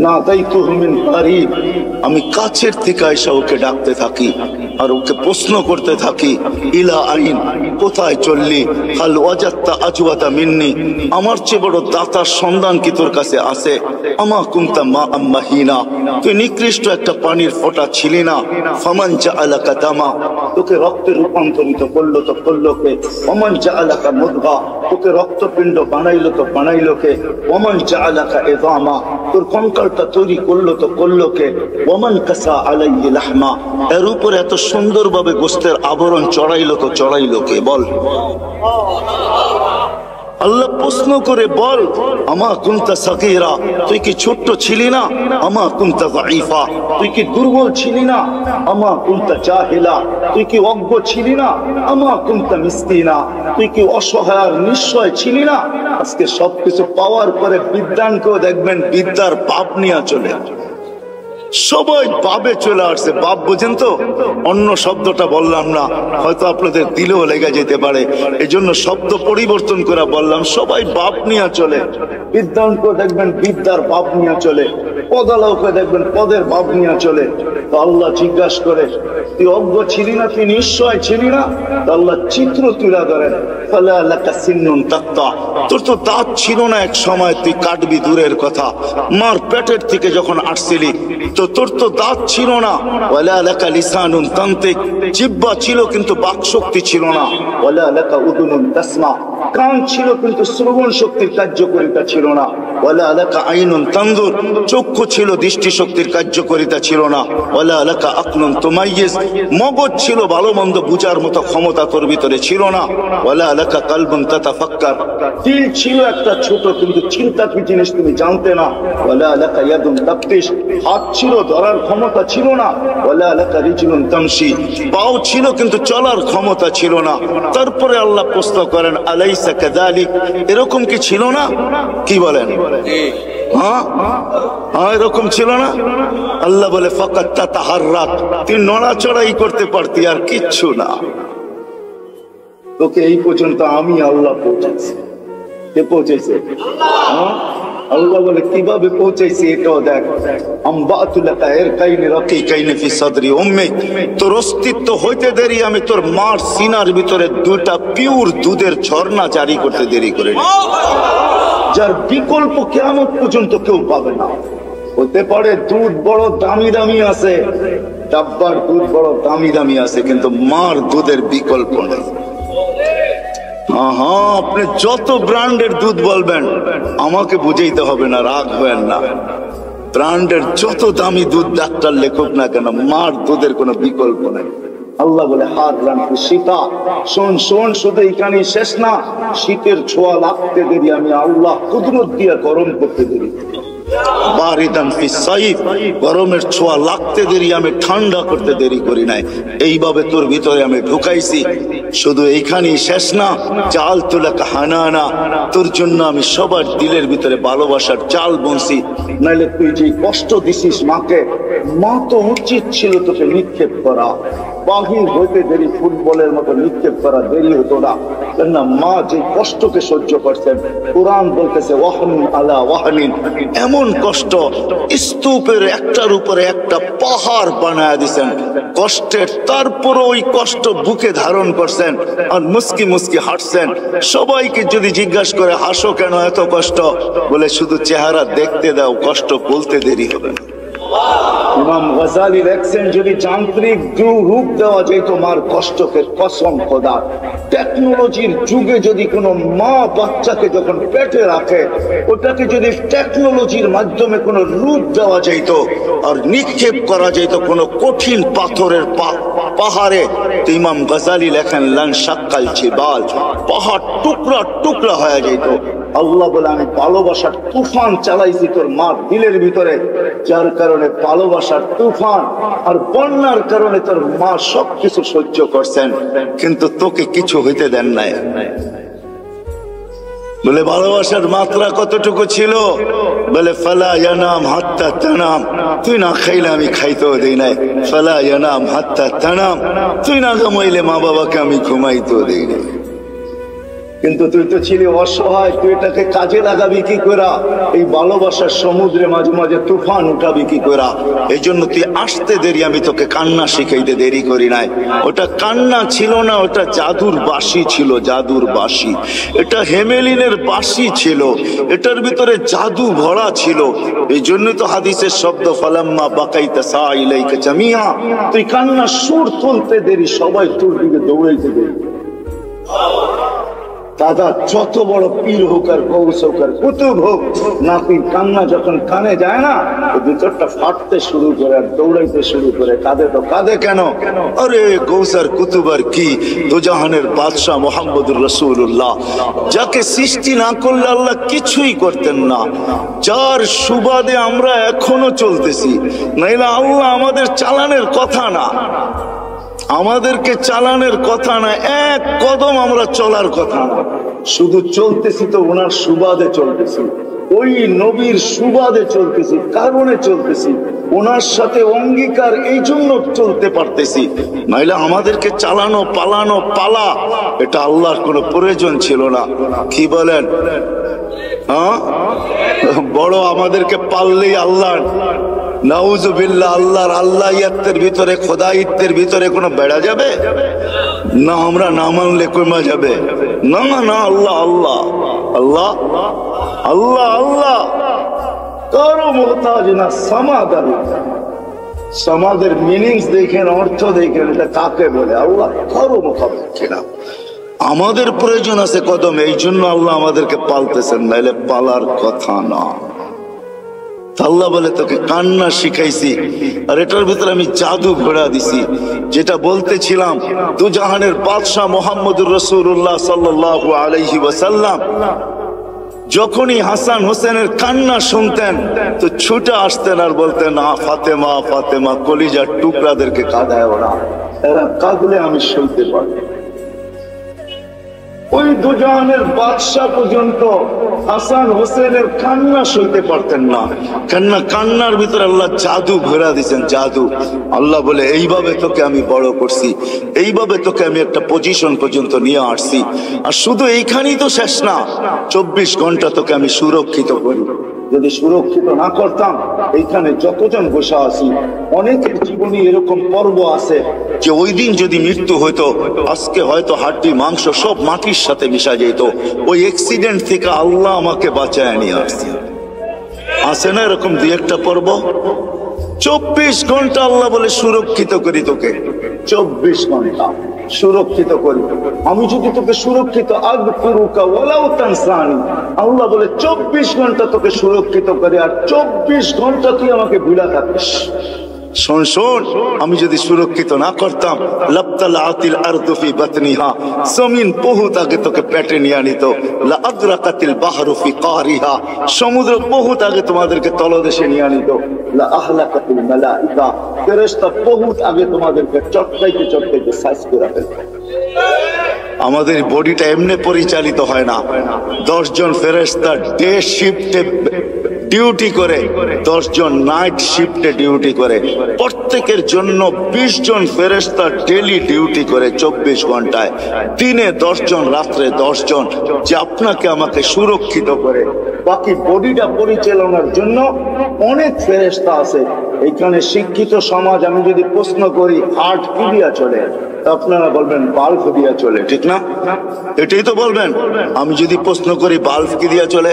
না তাই তো মিন কারিব, আমি কাছের থেকে এসে ওকে ডাকতে থাকি আর ওকে প্রশ্ন করতে থাকি, ইলা আইন, কোথায় চললি? হাল ওয়াজাত্তা আজওয়াতা মিন্নি, আমার চেয়ে বড় দাতার সন্ধান কি তোর কাছে আছে? আমা কুনতা মা আম্মাহিনা, তুই নিকৃষ্ট একটা পানির ফোঁটা ছিলি না? ফামান জাআলাকা দামা, তোকে রক্তে রূপান্তরিত করলো তো করলো কে? ওমান জাআলাকা মুদগা, তোকে রক্তপিণ্ড বানাইলো তো বানাইলো কে? ওমান জাআলাকা ইযামা, তোর কঙ্কালটা তৈরি করলো তো করলো কে? ওমান কাসা আলাইহি লাহমা, এর উপর এত সুন্দরভাবে গোশতের আবরণ চড়াইলো তো চড়াইলো কে? বল। আল্লাহ প্রশ্ন করে বল, আমা কুনতা সাগীরা, তুই কি ছোট্ট ছিলি না? আমা কুনতা যায়ীফা, তুই কি দুর্বল ছিলি না? আমা কুনতা জাহিলা, তুই কি অজ্ঞ ছিলি না? আমা কুনতা মিসকিনা, তুই কি অসহায় আর নিঃস্বয় ছিলি না? আজকে সবকিছু পাওয়ার পরে বিদ্যানকেও দেখবেন বিদ্যার পাপ নিয়ে চলে, সবাই পাপে চলে আসছে। পাপ বুঝেন তো, অন্য শব্দটা বললাম না, হয়তো আপনাদের দিলেও লেগে যেতে পারে, এই জন্য শব্দ পরিবর্তন করে বললাম। সবাই পাপ নিয়ে চলে, বিদ্যানকে দেখবেন বিদ্যার পাপ নিয়ে চলে, পদালকে দেখবেন পদের পাপ নিয়ে চলে। তো আল্লাহ জিজ্ঞাসা করে, তুই অজ্ঞ ছিলি না, তুই নিশ্চয় ছিলি না? তো আল্লাহ চিত্র তুলে ধরেন, ফালা লাকা সিন্নুন তাক্তা, তোর তো দাঁত ছিল না এক সময়, তুই কাটবি দূরের কথা, মার পেটের থেকে যখন আসছিলি তো তোর তো দাঁত ছিল না। ওয়ালা লাকা লিসানুন তানতিক, জিহ্বা ছিল কিন্তু বাক শক্তি ছিল না। ওয়ালা লাকা উদুনুন তাসমা, কান ছিল কিন্তু শ্রবণ শক্তির কার্যকারিতা ছিল না। ওয়ালা লাকা আইনুন তানজুর, চক্ষু ছিল দৃষ্টি শক্তির কার্যকারিতা ছিল না। ওয়ালা লাকা আকলুন তুমাইয়িজ, মগজ ছিল ভালো মন্দ বুঝার মতো ক্ষমতা তোর ভিতরে ছিল না। ওয়ালা লাকা কালবুন তাতাফাক্কার, দিল ছিল একটা ছোট কিন্তু চিন্তা কি জিনিস তুমি জানতে না। ওয়ালা লাকা ইয়াদুন তাবতিশ, হাত ছিল ধরার ক্ষমতা ছিল না। ওয়ালা লাকা রিজলুন তামশি, পাও ছিল কিন্তু চলার ক্ষমতা ছিল না। তারপরে আল্লাহ প্রশ্ন করেন, আলাইসা কাযালিক, এরকম কি ছিল না? কি বলেন? হ্যাঁ হ্যাঁ, এরকম ছিল না? আল্লাহ বলে, ফাকাত তাতাহাররাক, তুই নড়াচড়াই করতে পারতি, আর কিচ্ছু না। তোকে এই পর্যন্ত আমি আল্লাহ পৌঁছেছি। কে পৌঁছেছে? আল্লাহ বলে, কিভাবে পৌঁছাইছি এটাও দেখ। তোর অস্তিত্ব হইতে দেরি আমি তোর মার সিনার ভিতরে দুটা পিওর দুধের ঝর্ণা জারি করতে দেরি করে, যার বিকল্প কিয়ামত পর্যন্ত কেউ পাবে না। হতে পারে দুধ বড় দামি দামি আছে, ডাব্বার দুধ বড় দামি দামি আছে, কিন্তু মার দুধের বিকল্প নেই। হ্যাঁ, আপনি যত ব্র্যান্ডের দুধ বলবেন আমাকে বুঝাইতে হবে না, রাগ হবেন না। ব্র্যান্ডের যত দামি দুধ ডাক্তার লেখক না কেন, মার দুধের কোনো বিকল্প নেই। আল্লাহ বলে, হার রান্তি শীতা, শোন শোন, শুধু এখানে শেষ না, শীতের ছোঁয়া লাগতে দেরি আমি আল্লাহ কুদরত দিয়ে গরম করতে দেরি, বারিদান ফিস সাইফ, গরমের ছোঁয়া লাগতে দেরি আমি ঠান্ডা করতে দেরি করি নাই। এইভাবে তোর ভিতরে আমি ঢুকাইছি। শুধু এইখানেই শেষ না, চাল তুলাকা হানানা, তোর জন্য আমি সবার দিলের ভিতরে ভালোবাসার চাল বুনছি। নাইলে তুই যে কষ্ট দিছিস মাকে, মা তো উচিত ছিল তোকে নিক্ষেপ করা, বাহির হইতে দেরি ফুটবলের মতো নিক্ষেপ করা দেরি হতো না। কেননা মা যে কষ্টকে সহ্য করছেন, কোরআন বলতেছে ওয়াহনিন আলা ওয়াহনিন, এমন কষ্ট স্তূপের একটার উপরে একটা পাহাড় বানায় দিছেন কষ্টের, তারপর ওই কষ্ট বুকে ধারণ করছেন আর মুস্কি মুস্কি হাঁটছেন। সবাইকে যদি জিজ্ঞাসা করে হাসো কেন এত কষ্ট, বলে শুধু চেহারা দেখতে দাও, কষ্ট বলতে দেরি হবে না। ইমাম গাজালি লেখছেন, যদি যান্ত্রিক রূপ দেওয়া যেত মার কষ্টকে, কসম খোদা, টেকনোলজির যুগে যদি কোনো মা বাচ্চাকে যখন পেটে রাখে, ওটাকে যদি টেকনোলজির মাধ্যমে কোনো রূপ দেওয়া যেত আর নিক্ষেপ করা যেত কোনো কঠিন পাথরের পাহাড়ে, তো ইমাম গাজালি লেখেন লান শাক্কাল জিবাল, পাহাড় টুকরা টুকরা হয়ে যেত। আল্লাহ বলে, আমি ভালোবাসার তুফান চালাইছি তোর মার দিলের ভিতরে, যার কারণে ভালোবাসার তুফান আর বন্যার কারণে তোর মা সবকিছু সহ্য করছেন, কিন্তু তোকে কিছু হইতে দেন নাই। বলে ভালোবাসার মাত্রা কতটুকু ছিল? বলে ফালা ইয়ানাম হাত্তা তানাম, তুই না খাইলে আমি খাইতেও দেই নাই। ফালা ইয়ানাম হাত্তা তানাম, তুই না ঘুমাইলে মা বাবাকে আমি ঘুমাইতেও দেই নাই। কিন্তু তুই তো ছিলি অসহায়, তুই এটাকে কাজে লাগাবি কি করে? এই ভালোবাসার সমুদ্রে মাঝে মাঝে তুফান উঠাবি কি করে? এই জন্য তুই আসতে দেরি, আমি তোকে কান্না শিখাইতে দেরি করি নাই। ওটা কান্না ছিল না, ওটা জাদুর বাঁশি ছিল, জাদুর বাঁশি। এটা হেমেলিনের বাঁশি ছিল, এটার ভিতরে জাদু ভরা ছিল। এই জন্য তো হাদিসের শব্দ ফালাম্মা বাকাইতা সা ইলাইকা জামিয়া, তুই কান্নার সুর তুলতে দেরি, সবাই তোর দিকে দৌড়াইতে দেরি। দাদা যত বড় পীর হোক আর গৌস হোক আর কুতুব হোক, নাতির কান্না যখন কানে যায় না, ভিতরটা ফাটতে শুরু করে আর দৌড়াইতে শুরু করে। কাঁদে তো কাঁদে কেন? আরে গৌস আর কুতুব আর কি, দুজাহানের বাদশাহ মুহাম্মদুর রাসূলুল্লাহ, যাকে সৃষ্টি না করলে আল্লাহ কিছুই করতেন না, যার সুবাদে আমরা এখনো চলতেছি। নাইলে আল্লাহ আমাদের চালানের কথা না, আমাদেরকে চালানের কথা না, এক কদম আমরা চলার কথা না, শুধু চলতেছি তো ওনার সুবাদে চলতেছি, ওই নবীর সুবাদে চলতেছি, কারণে চলতেছি, ওনার সাথে অঙ্গীকার, এই জন্য চলতে পারতেছি। নাইলে আমাদেরকে চালানো পালানো পালা, এটা আল্লাহর কোনো প্রয়োজন ছিল না। কি বলেন? হ্যাঁ, বড় আমাদেরকে পাললেই আল্লাহ, নাউজুবিল্লাহ, আল্লাহর আল্লাহিয়াতের ভিতরে, খোদাইত্বের ভিতরে কোনো বেড়া যাবে না? আমরা না মানলে কমা যাবে না? না, আল্লাহ আল্লাহ আল্লাহ আল্লাহ আল্লাহ, কারো মুহতাজ না। সমাদার, সমাদের মিনিংস দেখেন, অর্থ দেখেন, এটা কাকে বলে? আল্লাহ কারো মুখাপেক্ষ না। আমাদের প্রয়োজন আছে কদম, এই জন্য আল্লাহ আমাদেরকে পালতেছেন, নাইলে পালার কথা না। আল্লাহ বলে তোকে কান্না শিখাইছি, আর এটার ভিতরে আমি জাদু ঘোড়া দিছি। যেটা বলতেছিলাম, দুজাহানের বাদশাহ মুহাম্মদুর রাসূলুল্লাহ সাল্লাল্লাহু আলাইহি ওয়াসাল্লাম যখনই হাসান হোসেনের কান্না শুনতেন তো ছুটে আসতেন আর বলতেন, ফাতেমা ফাতেমা, কলিজার টুকরাদেরকে কাঁদায় ওরা, এরা কাঁদলে আমি সইতে পারি। ওই দুজাহানের বাদশাহ পর্যন্ত হাসান হোসেনের কান্না সইতে পারতেন না। কান্নার ভিতরে আল্লাহ জাদু ঘোরা দিয়েছেন, জাদু। আল্লাহ বলে, এইভাবে তোকে আমি বড় করছি, এইভাবে তোকে আমি একটা পজিশন পর্যন্ত নিয়ে আসছি। আর শুধু এইখানেই তো শেষ না, 24 ঘন্টা তোকে আমি সুরক্ষিত করি। যদি সুরক্ষিত না করতাম, এইখানে যতজন বসে আছি, অনেকের জীবনে এরকম পর্ব আছে যে ওই দিন যদি মৃত্যু হইতো, আজকে হয়তো হাড্ডি মাংস সব মাটির সাথে মিশা যেত। ওই অ্যাক্সিডেন্ট থেকে আল্লাহ আমাকে বাঁচায় নিয়ে আসছে। আছে না এরকম দুই একটা পর্ব? 24 ঘন্টা আল্লাহ বলে সুরক্ষিত করি তোকে, 24 ঘন্টা সুরক্ষিত করি। আমি যদি তোকে সুরক্ষিত আল্লাহ বলে 24 ঘন্টা তোকে সুরক্ষিত করি, আর 24 ঘন্টা তুই আমাকে ভুলা থাকিস। শোন শোন, আমি যদি সুরক্ষিত না করতাম, লাবতালাতিল আরদু ফি বাতনিহা, জমিন বহুত আগে তোকে পেটে নিয়ে আনিত। লা আদরাকাতিল বাহরু ফি কারিহা, সমুদ্র বহুত আগে তোমাদেরকে তলদেশে নিয়ে আনিত। লা আহলাকাতিল মালাইকা, ফেরেশতা বহুত আগে তোমাদেরকে চটকাইতে চটকাইতে সাইজ করে ফেলত। আমাদের বডিটা এমনি পরিচালিত হয় না। 10 জন ফেরেশতা ডে শিফটে ডিউটি করে, 10 জন নাইট শিফটে ডিউটি করে। প্রত্যেকের জন্য 20 জন ফেরেশতা ডেলি ডিউটি করে 24 ঘন্টায়। দিনে 10 জন, রাত্রে 10 জন, যে আপনাকে আমাকে সুরক্ষিত করে। বাকি বডিটা পরিচালনার জন্য অনেক ফেরেশতা আছে। এইখানে শিক্ষিত সমাজ, আমি যদি প্রশ্ন করি হার্ট কি দিয়া চলে, আপনারা বলবেন বাল্ব দিয়া চলে, ঠিক না? এটাই তো বলবেন। আমি যদি প্রশ্ন করি বাল্ব কি দিয়া চলে,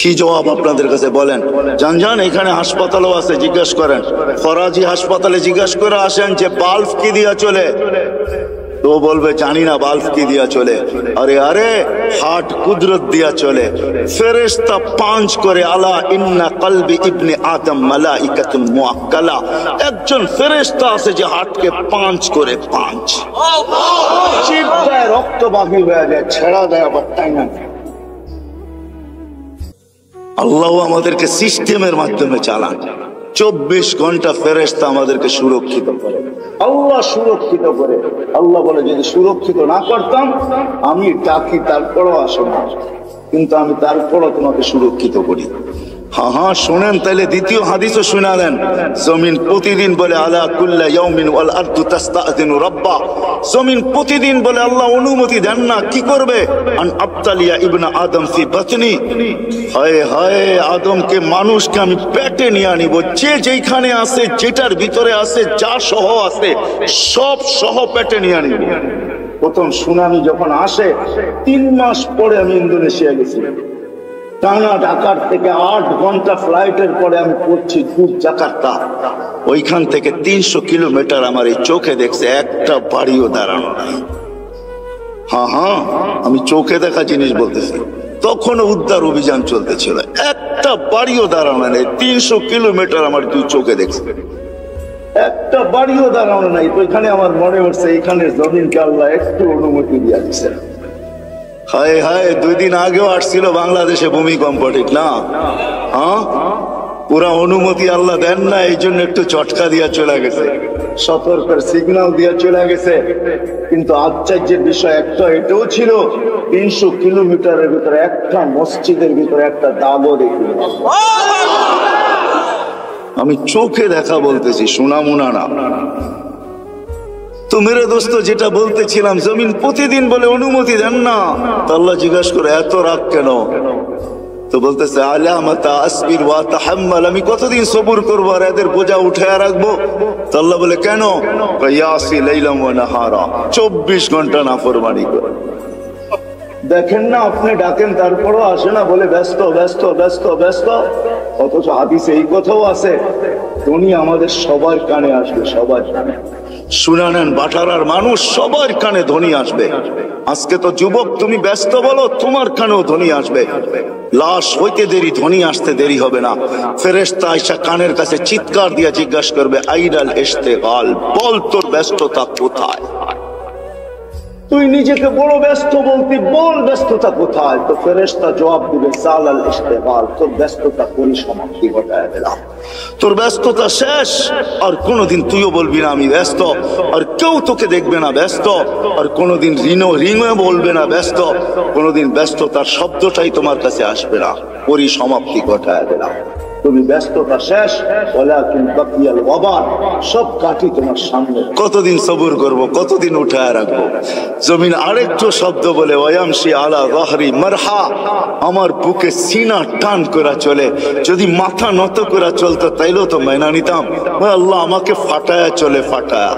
কি জবাব আপনাদের কাছে বলেন? জান এখানে হাসপাতালও আছে, জিজ্ঞেস করেন। ফরাজি হাসপাতালে জিজ্ঞেস করে আসেন যে বাল্ব কি দিয়া চলে, তো বলবে জানি না বাল্ব কি দিয়া চলে। আরে আরে, হার্ট কুদরত দিয়া চলে। ফেরেশতা 5 করে, আলা ইন্না কলবি ইবনে আদম মালাইকাতুন মুআক্কালা। একজন ফেরেশতা আছে যে হার্টকে 5 করে, 5 চিপ দেয়, রক্ত বাকি হয়ে যায়, ছেড়া দেয়, আবার টাইনা। আল্লাহ আমাদেরকে সিস্টেমের মাধ্যমে চালান। 24 ঘন্টা ফেরেশতা আমাদেরকে সুরক্ষিত করে, আল্লাহ সুরক্ষিত করে। আল্লাহ বলে, যদি সুরক্ষিত না করতাম, আমি ডাকি তারপরও আসো না, কিন্তু আমি তারপরও তোমাকে সুরক্ষিত করি। হ্যাঁ শোনেন, তাইলে দ্বিতীয় হাদিসও শুনা দেন। জমিন প্রতিদিন বলে, আলা কুল্লা ইয়াউমিন ওয়াল আরদু তাস্তাযিনু রাব্বা, জমিন প্রতিদিন বলে আল্লাহ অনুমতি দেন না, কি করবে? আন আবতালিয়া ইবনা আদম ফি বাতনি, হায় হায়, আদমকে, মানুষকে আমি পেটে নিয়ে আনিব। যে যেখানে আছে, যেটার ভিতরে আছে, যা সহ আছে, সব সহ পেটে নিয়ে আনিব। প্রথম সুনামি যখন আসে, 3 মাস পরে আমি ইন্দোনেশিয়া গেছি। টানা ঢাকার থেকে 8 ঘন্টা ফ্লাইটের পরে আমি পড়ছি জাকার্তা। ওইখান থেকে 300 কিলোমিটার আমার এই চোখে দেখছে, একটা বাড়িও দাঁড়ানো নাই। হ্যাঁ হ্যাঁ, আমি চোখে দেখা জিনিস বলতেছি। তখন উদ্ধার অভিযান চলতেছিল, একটা বাড়িও দাঁড়ানো নেই, 300 কিলোমিটার আমার দুই চোখে দেখছি, একটা বাড়িও দাঁড়ানো নাই। তো এখানে আমার মনে হচ্ছে এখানে জমিনকে আল্লাহ একটু অনুমতি দিয়ে দিচ্ছে। হায় হায়, 2 দিন আগেও আসছিল বাংলাদেশে ভূমিকম্প, ঠিক না? হ্যাঁ, পুরা অনুমতি আল্লাহ দেন না, এই জন্য একটু চটকা দিয়া চলে গেছে, সতর্কের সিগন্যাল দিয়া চলে গেছে। কিন্তু আশ্চর্যের বিষয় একটা এটাও ছিল, 300 কিলোমিটারের ভিতরে একটা মসজিদের ভিতরে একটা দাগও দেখি। আমি চোখে দেখা বলতেছি, শোনা মুনা না। তো মেরে দোস্ত, যেটা বলতেছিলাম, জমিন প্রতিদিন বলে অনুমতি দেন না। তো আল্লাহ জিজ্ঞাসা করে এত রাগ কেন? তো বলতেছে আলামাতা আসবির ওয়া তাহাম্মাল, আমি কতদিন সবুর করবো আর এদের বোঝা উঠায় রাখবো? তো আল্লাহ বলে কেন? ইয়াসি লাইলাম ওয়া নাহারা, 24 ঘন্টা নাফরমানি করে। দেখেন না, আপনি ডাকেন তারপরও আসে না, বলে ব্যস্ত ব্যস্ত ব্যস্ত ব্যস্ত। অথচ হাদিসে এই কথাও আছে, দুনিয়া আমাদের সবার কানে আসবে, সবার কানে। শুনে নেন, বাটারার মানুষ সবার কানে ধ্বনি আসবে। আজকে তো যুবক তুমি ব্যস্ত বলো, তোমার কানেও ধ্বনি আসবে। লাশ হইতে দেরি, ধ্বনি আসতে দেরি হবে না। ফেরেশতা আয়েশা কানের কাছে চিৎকার দিয়ে জিজ্ঞাসা করবে, আইনাল ইশতিগাল, বল তোর ব্যস্ততা কোথায়? তুই নিজেকে বড় ব্যস্ত বলতি, বল ব্যস্ততা কোথায়? তো ফেরেশতা জবাব দিবে, সালাল ইশতিগাল, তোর ব্যস্ততা পরিসমাপ্তি ঘটায় দিলাম, তোর ব্যস্ততা শেষ। আর কোনোদিন তুইও বলবি না আমি ব্যস্ত, আর কেউ তোকে দেখবে না ব্যস্ত, আর কোনোদিন রিঙে বলবে না ব্যস্ত, কোনোদিন ব্যস্ততার শব্দটাই তোমার কাছে আসবে না, পরিসমাপ্তি ঘটায় দিলাম। তুমি ব্যস্ততা শেষ, ওয়ালাকিন বাকিয়াল ওয়াবাল, সব কাটি তোমার সামনে। কতদিন সবুর করব, কতদিন উঠায় রাখবো? জমিন আরেকটু শব্দ বলে, ওয়ায়ামশি আলা যাহরি মারহা, আমার বুকে সিনা টান করে চলে। যদি মাথা নত করে চলতো তাইলেও তো মেনে নিতাম। আল্লাহ আমাকে ফাটায়া চলে, ফাটায়া।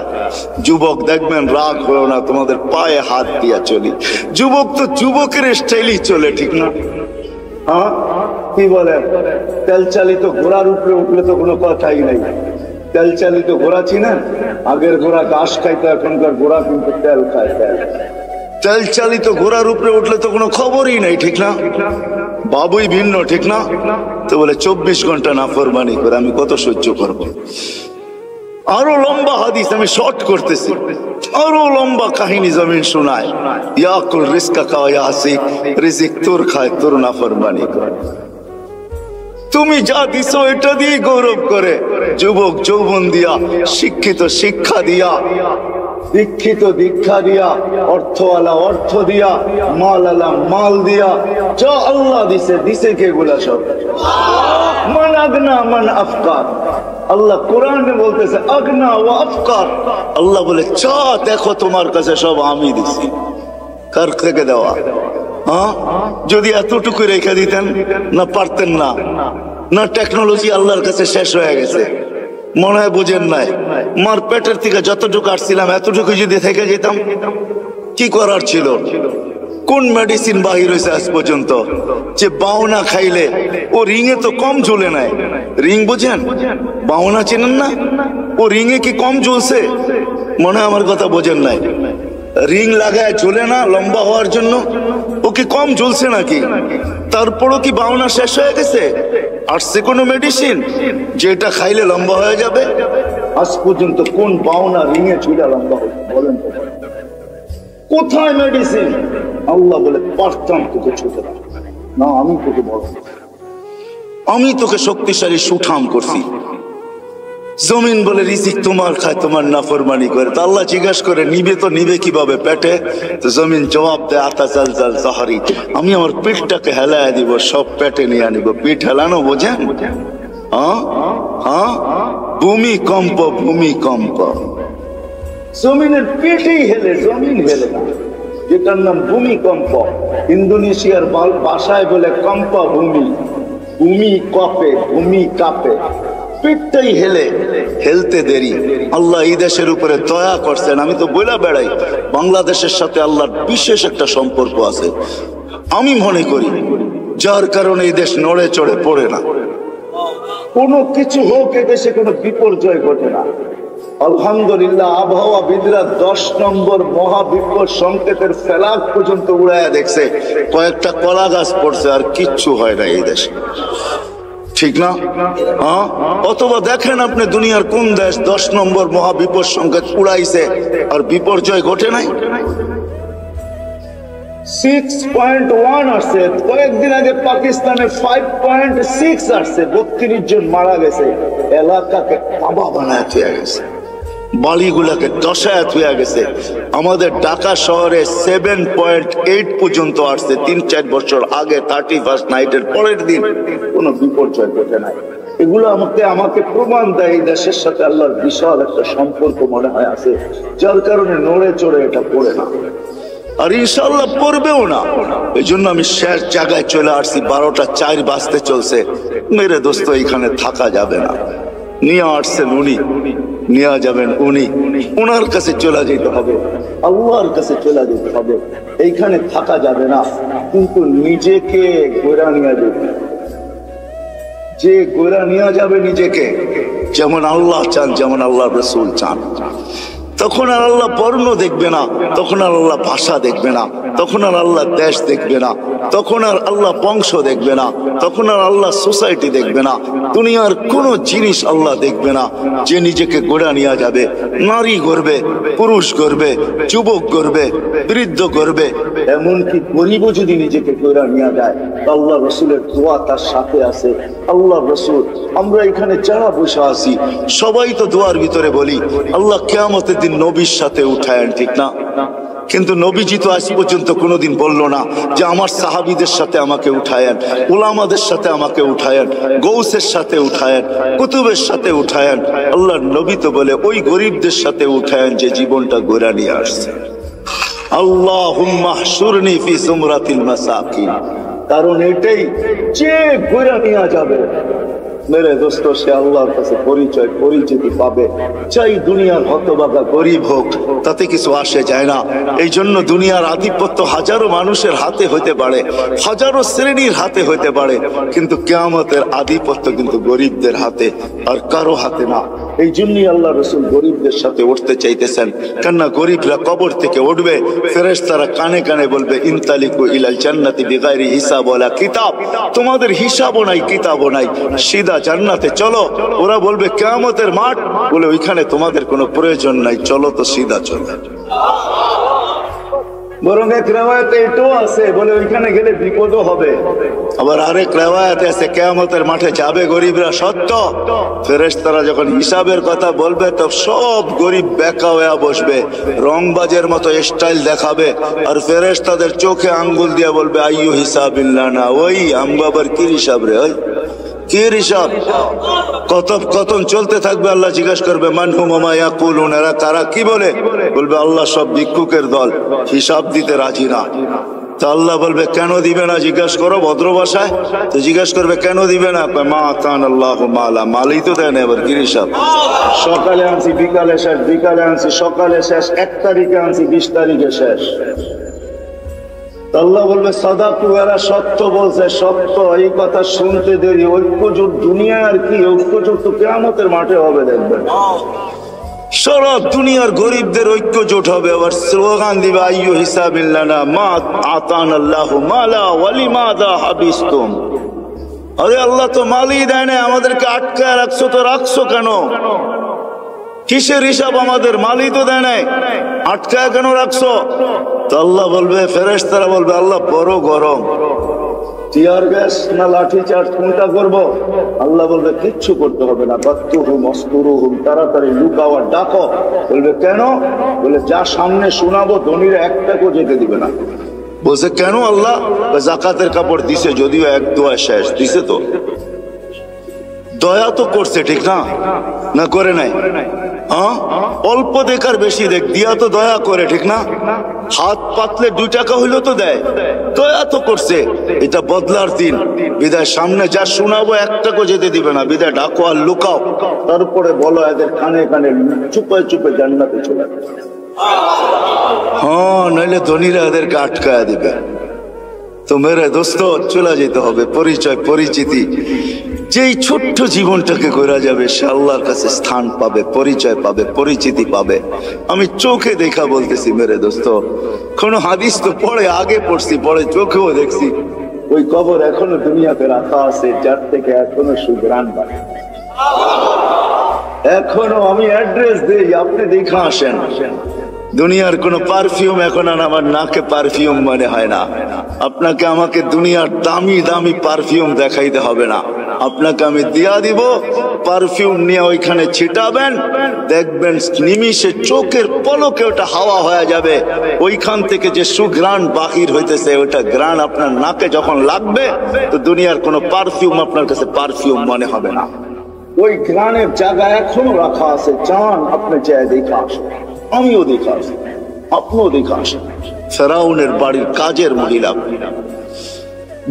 যুবক দেখবেন, রাগ হয়েও না, তোমাদের পায়ে হাত দিয়া চলি। যুবক তো যুবকের স্টাইলই চলে, ঠিক না? হ্যাঁ, কি বলেন? তেল চালিত ঘোড়ার উপরে উঠলে তো কোনো কথাই নাই। তেল চালিত ঘোড়া চিনেন? আগের ঘোড়া ঘাস খাইতো, এখনকার ঘোড়া কিন্তু তেল খায়। তেল চালিত ঘোড়ার উপরে উঠলে তো কোনো খবরই নাই, ঠিক না? বাবুই ভিন্ন, ঠিক না? তো বলে 24 ঘন্টা নাফরমানি করে আমি কত সহ্য করব? আরো লম্বা হাদিস, আমি শর্ট করতেছি, আরো লম্বা কাহিনী জমিন শোনায়। ইয়াকুল রিজকা কা ইয়াসিক, রিজিক তোর খায়, তোর নাফরমানি করে। তুমি যা দিছো এটা দিয়ে গৌরব করে। যুবক যৌবন দিয়া, শিক্ষিত শিক্ষা দিয়া, দীক্ষিত দীক্ষা দিয়া, অর্থওয়ালা অর্থ দিয়া, মালালা মাল দিয়া, যা আল্লাহ দিছে, দিছে কে গুলা সব? মান আগনা মান আফকার। আল্লাহ কোরআনে বলতেছে আগনা ওয়া আফকার। আল্লাহ বলে চা দেখো তোমার কাছে সব আমি দিছি। কার থেকে দেওয়া? হ্যাঁ, যদি এতটুকু রেখে দিতেন না, পারতেন না। না টেকনোলজি আল্লাহর কাছে শেষ হয়ে গেছে, মনে হয় বুঝেন নাই। মার পেটের থেকে যতটুকু আসছিলাম এতটুকু যদি থেকে যেতাম, কি করার ছিল? কোন মেডিসিন বাহির হয়েছে আজ পর্যন্ত যে বাউনা খাইলে ও রিঙে তো কম ঝুলে নাই? রিং বুঝেন? বাউনা চেনেন না? ও রিঙে কি কম ঝুলছে? মনে হয় আমার কথা বোঝেন নাই। রিং লাগায় ঝুলে না লম্বা হওয়ার জন্য, ও কি কম ঝুলছে নাকি? তারপরও কি বাউনা শেষ হয়ে গেছে? আসছে কোনো মেডিসিন যেটা খাইলে লম্বা হয়ে যাবে? আজ পর্যন্ত কোন বাউনা রিঙে ঝুলে লম্বা হবে বলেন তো? কোথায় মেডিসিন? আল্লাহ বলে পারতাম তোকে ছোট না, আমি তোকে বড়, আমি তোকে শক্তিশালী সুঠাম করছি। জমিন বলে রিজিক তোমার খায়, তোমার নাফরমানি করে। তো আল্লাহ জিজ্ঞাসা করে নিবে তো নিবে কিভাবে পেটে? তো জমিন জবাব দেয় আতা জাল জাল জাহারি, আমি আমার পিঠটাকে হেলায় দিব, সব পেটে নিয়ে আনিব। পিঠ হেলানো বোঝেন? হ্যাঁ হ্যাঁ, ভূমিকম্প, ভূমিকম্প। জমিনের পিঠেই হেলে, জমিন হেলে না, যেটার নাম ভূমিকম্প। ইন্দোনেশিয়ার ভাষায় বলে কম্পা ভূমি, ভূমি কপে, ভূমি কাঁপে, পিঠটাই হেলে। হেলতে দেরি। আল্লাহ এই দেশের উপরে দয়া করছেন। আমি তো বইলা বেড়াই, বাংলাদেশের সাথে আল্লাহর বিশেষ একটা সম্পর্ক আছে আমি মনে করি, যার কারণে এই দেশ নড়ে চড়ে পড়ে না। কোনো কিছু হোক, এ দেশে কোনো বিপর্যয় ঘটে না। আলহামদুলিল্লাহ আবহাওয়াবিদরা 10 নম্বর মহাবিপদ সংকেতের ফেলাক পর্যন্ত উড়াইয়া দেখছে, কয়েকটা কলা গাছ পড়ছে, আর কিচ্ছু হয় না এই দেশে, ঠিক না? হ্যাঁ, অথবা দেখেন আপনি দুনিয়ার কোন দেশ 10 নম্বর মহাবিপদ সংকেত উড়াইছে আর বিপর্যয় ঘটে নাই? 6.1 আসছে, কয়েকদিন আগে পাকিস্তানে 5.6 আসছে, 32 জন মারা গেছে, এলাকাকে কাবা বানায় থুয়ে গেছে, বাড়িগুলাকে দশায় থুয়ে গেছে। আমাদের ঢাকা শহরে 7.8 পর্যন্ত আসছে 3-4 বছর আগে, 31st নাইটের পরের দিন কোনো বিপর্যয় ঘটে নাই। এগুলো আমাকে প্রমাণ দেয় এই দেশের সাথে আল্লাহর বিশাল একটা সম্পর্ক মনে হয় আছে, যার কারণে নড়ে চড়ে এটা পড়ে না, আর ইনশাল্লাহ পড়বেও না। এই জন্য আমি শেষ জায়গায় চলে আসছি, 12টা 4 বাজতে চলছে। মেরে দোস্ত, এখানে থাকা যাবে না। নিয়ে আসছেন উনি, নিয়ে যাবেন উনি, ওনার কাছে চলে যেতে হবে, আল্লাহর কাছে চলে যেতে হবে, এইখানে থাকা যাবে না। কিন্তু নিজেকে গোড়া নিয়ে যাবে, যে গোড়া নিয়ে যাবে নিজেকে, যেমন আল্লাহ চান, যেমন আল্লাহ রসুল চান, তখন আর আল্লাহ বর্ণ দেখবে না, তখন আর আল্লাহ ভাষা দেখবে না, তখন আর আল্লাহ দেশ দেখবে না, তখন আর আল্লাহ বংশ দেখবে না, তখন আর আল্লাহ সোসাইটি দেখবে না, দুনিয়ার কোনো জিনিস আল্লাহ দেখবে না। যে নিজেকে গোড়া নিয়ে যাবে, নারী গড়বে, পুরুষ গড়বে, যুবক গড়বে, বৃদ্ধ গড়বে, এমনকি গরিবও যদি নিজেকে গোড়া নিয়ে যায়, আল্লাহ রসুলের দোয়া তার সাথে আছে। আল্লাহ রসুল, আমরা এখানে যারা বসে আছি সবাই তো দোয়ার ভিতরে বলি আল্লাহ কিয়ামতের দিন নবীর সাথে উঠায়েন, ঠিক না? কিন্তু নবীজি তো আজ পর্যন্ত কোনোদিন বলল না যে আমার সাহাবীদের সাথে আমাকে উঠায়েন, উলামাদের সাথে আমাকে উঠায়েন, গৌসের সাথে উঠায়েন, কুতুবের সাথে উঠায়েন। আল্লাহর নবী তো বলে ওই গরিবদের সাথে উঠায়েন যে জীবনটা গোড়া নিয়ে আসছে। আল্লাহুম্মা হশুরনি ফি সুমরাতিল মাসাকিন, কারণ এটাই যে গোড়া নিয়ে যাবে মেরে দোস্ত, সে আল্লাহর কাছে পরিচয় পরিচিতি পাবে। চাই দুনিয়ার হতভাগা গরিব হোক, তাতে কিছু আসে যায় না। এই জন্য দুনিয়ার আধিপত্য হাজারো মানুষের হাতে হতে পারে, হাজারো শ্রেণীর হাতে হতে পারে, কিন্তু কিয়ামতের আধিপত্য কিন্তু গরিবদের হাতে, আর কারো হাতে না। এই জন্যই আল্লাহ রসুল গরিবদের সাথে উঠতে চাইতেছেন, কেননা গরিবরা কবর থেকে উঠবে, ফেরেশতারা কানে কানে বলবে ইনতালিকু ইলাল জান্নাতি বিগাইরি হিসাব ওয়ালা কিতাব, তোমাদের হিসাবও নাই, কিতাবও নাই, সিধা জান্নাতে চলো। ওরা বলবে কিয়ামতের মাঠ, বলে ওইখানে তোমাদের কোনো প্রয়োজন নাই, চলো তো সিধা চলো। বরং এক রিওয়ায়াতে এটাও আছে, বলে ওইখানে গেলে বিপদও হবে। আবার আরেক রিওয়ায়াতে আছে কিয়ামতের মাঠে যাবে গরিবরা সত্য, ফেরেশতারা যখন হিসাবের কথা বলবে তো সব গরিব বেকা হয়ে বসবে, রংবাজের মতো স্টাইল দেখাবে, আর ফেরেশতাদের চোখে আঙ্গুল দিয়ে বলবে আইয়ু হিসাবিল্লাহ না, ওই আমবাবার কি হিসাব রে, ওই কি হিসাব? কথোপকথন চলতে থাকবে, আল্লাহ জিজ্ঞাসা করবে মানহুম ওয়া মা ইয়াকুলুন, এরা কারা, কি বলে? বলবে আল্লাহ সব ভিক্ষুকের দল, হিসাব দিতে রাজি না। তা আল্লাহ বলবে কেন দিবে না, জিজ্ঞাসা করো ভদ্র ভাষায়। তো জিজ্ঞাসা করবে কেন দিবে না, মা আতান আল্লাহু মালা, মালই তো দেয় না, এবার কি হিসাব? সকালে আনছি বিকালে শেষ, বিকালে আনছি সকালে শেষ, 1 তারিখে আনছি 20 তারিখে শেষ। আল্লাহ বলবে সাদাকু, এরা সত্য বলছে, সত্য। এই কথা শুনতে দেরি, ঐক্যজোট দুনিয়া আর কি, ঐক্যজোট তো কিয়ামতের মাঠে হবে, দেখবেন সারা দুনিয়ার গরিবদের ঐক্যজোট হবে। আবার স্লোগান দিবে আইয়ু হিসাবিল্লানা মা আতান আল্লাহু মালা ওয়ালিমাযা হাবিসতুম, আরে আল্লাহ তো মালই দেয় না, আমাদেরকে আটকায় রাখছো, তো রাখছো কেন? কিসের হিসাব আমাদের, মালই তো দেয় নাই, আটকায় কেন রাখছো? তো আল্লাহ বলবে, ফেরেশতারা বলবে আল্লাহ বড় গরম, টিয়ার গ্যাস না লাঠি চার্জ কোনটা করবো? আল্লাহ বলবে কিচ্ছু করতে হবে না, বাত্তুহুম অস্তুরুহুম, তাড়াতাড়ি লুকাও আর ডাকো। বলবে কেন? বলে যা সামনে শোনাবো ধনীরা একটাকেও যেতে দিবে না। বলছে কেন আল্লাহ? যাকাতের কাপড় দিছে, যদিও এক দোয়া শেষ দিছে, তো দয়া তো করছে, ঠিক না? না করে নাই? হ্যাঁ, অল্প দেখার বেশি দেখ, দিয়া তো দয়া করে, ঠিক না? হাত পাতলে 2 টাকা হইলেও তো দেয়, দয়া তো করছে। এটা বদলার দিন, বিদায় সামনে যা শোনাবো একটাকেও যেতে দিবে না, বিদায় ডাকো আর লুকাও, তারপরে বলো এদের কানে কানে চুপে চুপে জান্নাতে চলে। হ্যাঁ, নইলে ধনীরা এদেরকে আটকায় দিবে। তো মেরে দোস্ত, চলে যেতে হবে, পরিচয় পরিচিতি যেই ছোট্ট জীবনটাকে কইরা যাবে সে আল্লাহর কাছে স্থান পাবে, পরিচয় পাবে, পরিচিতি পাবে। আমি চোখে দেখা বলতেছি মেরে দোস্ত, কোন হাদিস তো পড়ে আগে পড়ছি, পড়ে চোখেও দেখছি, ওই কবর এখনো দুনিয়াতে রাখা আছে, যার থেকে এখনো সুঘ্রাণ বাড়ে। এখনো আমি অ্যাড্রেস দেই, আপনি দেখা আসেন। দুনিয়ার কোন পারফিউম এখন আর আমার নাকে পারফিউম মনে হয় না। আপনাকে আমাকে দুনিয়ার দামি দামি পারফিউম দেখাইতে হবে না, আপনাকে আমি দিয়া দিব, পারফিউম নিয়ে ওইখানে ছিটাবেন, দেখবেন নিমিষে চোখের পলকে ওটা হাওয়া হয়ে যাবে। ওইখান থেকে যে সুঘ্রাণ বাহির হইতেছে, ওটা ঘ্রাণ আপনার নাকে যখন লাগবে, তো দুনিয়ার কোন পারফিউম আপনার কাছে পারফিউম মনে হবে না। ওই ঘ্রাণের জায়গা এখনো রাখা আছে, চান আপনি চায় দেখে আসেন, আমিও দেখে আসি, আপনিও দেখে আসেন। ফেরাউনের বাড়ির কাজের মহিলা,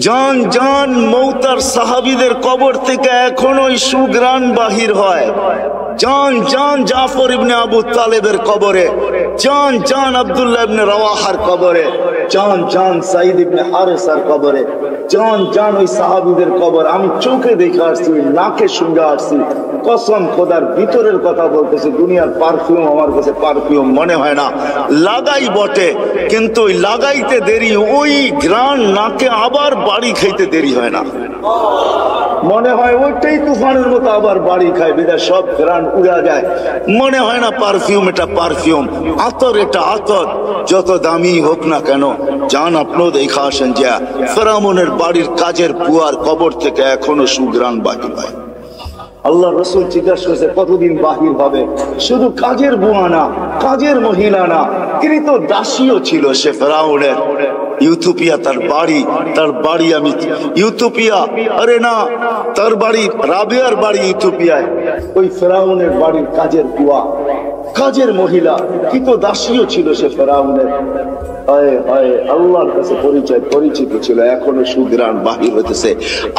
জান জান মৌতার সাহাবীদের কবর থেকে এখনো সুঘ্রাণ বাহির হয়। জান জান জাফর ইবনে আবু তালেবের কবরে, জান জান আব্দুল্লাহ ইবনে রাওয়াহার কবরে, জান জান সাইদ ইবনে হারেসার কবরে, জান জান ওই সাহাবীদের কবর আমি চোখে দেখে আসছি, নাকে শুনে আসছি। কসম খোদার, ভিতরের কথা বলতেছে, দুনিয়ার পারফিউম আমার কাছে পারফিউম মনে হয় না। লাগাই বটে, কিন্তু ওই লাগাইতে দেরি, ওই ঘ্রাণ নাকে আবার বাড়ি খাইতে দেরি হয় না। মনে হয় ওইটাই তুফানের মতো আবার বাড়ি খায়, বিদায় সব ঘ্রাণ উড়া যায়। মনে হয় না পারফিউম এটা পারফিউম, আতর এটা আতর, যত দামি হোক না কেন। জান আপনিও দেখা আসেন যে ফেরাউনের বাড়ির কাজের বুয়ার কবর থেকে এখনো সুঘ্রাণ বাহির হয়। আল্লাহ রসুল জিজ্ঞাসা করেছে কতদিন বাহির হবে? শুধু কাজের বুয়া না, কাজের মহিলা না, তিনি তো দাসীও ছিল সে ফেরাউনের। ইউথোপিয়া তার বাড়ি আমি ইউথোপিয়া, আরে না, তার বাড়ি রাবেয়ার বাড়ি ইউথোপিয়ায়। ওই ফেরাউনের বাড়ির কাজের বুয়া, কাজের মহিলা, কি তো দাসীও ছিল সে ফেরাউনের। আল্লাহর কাছে পরিচিত ছিল, এখনো সুঘ্রাণ বাহির হইতেছে।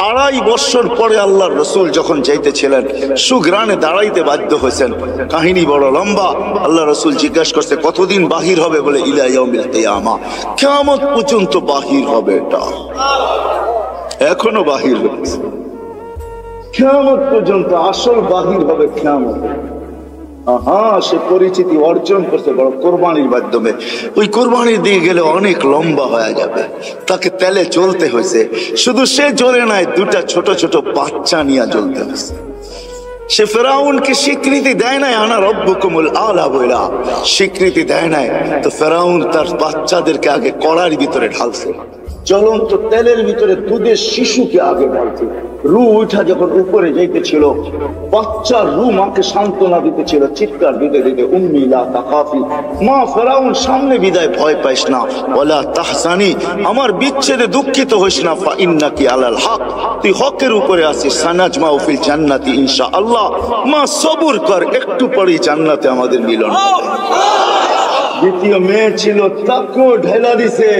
2.5 বছর পরে আল্লাহর রসুল যখন যাইতেছিলেন, সুঘ্রাণে দাঁড়াইতে বাধ্য হয়েছেন। কাহিনী বড় লম্বা। আল্লাহ রসুল জিজ্ঞাসা করছে কতদিন বাহির হবে? বলে ইলা ইয়াউমিল কিয়ামা, কিয়ামত পর্যন্ত বাহির হবে। এটা এখনো বাহির হচ্ছে, কিয়ামত পর্যন্ত আসল বাহির হবে কিয়ামত। সে পরিচিতি অর্জন করছে বড় কোরবানির মাধ্যমে। ওই কোরবানির দিয়ে গেলে অনেক লম্বা হয়ে যাবে, তাকে তেলে চলতে হয়েছে। শুধু সে জ্বলে নাই, 2টা ছোট ছোট বাচ্চা নিয়ে জ্বলতে হয়েছে। সে ফেরাউনকে স্বীকৃতি দেয় নাই, আনা রব্বুকুমুল আলা বইলা স্বীকৃতি দেয় নাই। তো ফেরাউন তার বাচ্চাদেরকে আগে কড়ার ভিতরে ঢালছে, জ্বলন্ত তেলের ভিতরে দুধের শিশুকে আগে ঢালছে। রু উঠা যখন উপরে যাইতেছিল, বাচ্চার রু মাকে সান্ত্বনা দিতেছিল, চিৎকার দিতে দিতে, উম্মি লা তাখাফি, মা ফেরাউন সামনে বিদায়, ভয় পাইস না, ওয়ালা তাহজানি, আমার বিচ্ছেদে দুঃখিত হইস না, ফা ইন্নাকি আলাল হক, তুই হকের উপরে আছিস, সানাজমাউ ফিল জান্নাতি ইনশাআল্লাহ, মা সবুর কর, একটু পরেই জান্নাতে আমাদের মিলন হবে। দ্বিতীয় মেয়ে ছিল, তাকেও ঢেলা দিছে।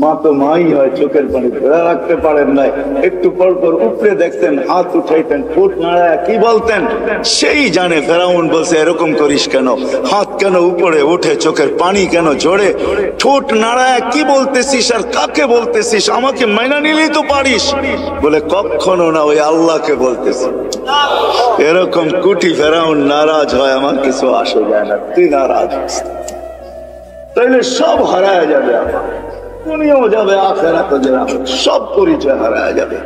মা তো মাই হয়, চোখের পানি ধরে রাখতে পারেন নাই, একটু পর পর উপরে দেখতেন, হাত উঠাইতেন, ঠোঁট নাড়ায় কি বলতেন সেই জানে। ফেরাউন বলছে এরকম করিস কেন, হাত কেন উপরে ওঠে, চোখের পানি কেন ঝরে, ঠোঁট নাড়ায় কি বলতেছিস আর কাকে বলতেছিস, আমাকে মাইনা নিলেই তো পারিস। বলে কখনো না, ওই আল্লাহকে বলতেছি। এরকম কুটি ফেরাউন নারাজ হয়, আমার কিছু আসে যায় না, তুই নারাজ হস, তাইলে সব হারায় যাবে, আমার দুনিয়াও যাবে, আখেরাতও যাবে, সব পরিচয় হারায় যাবে।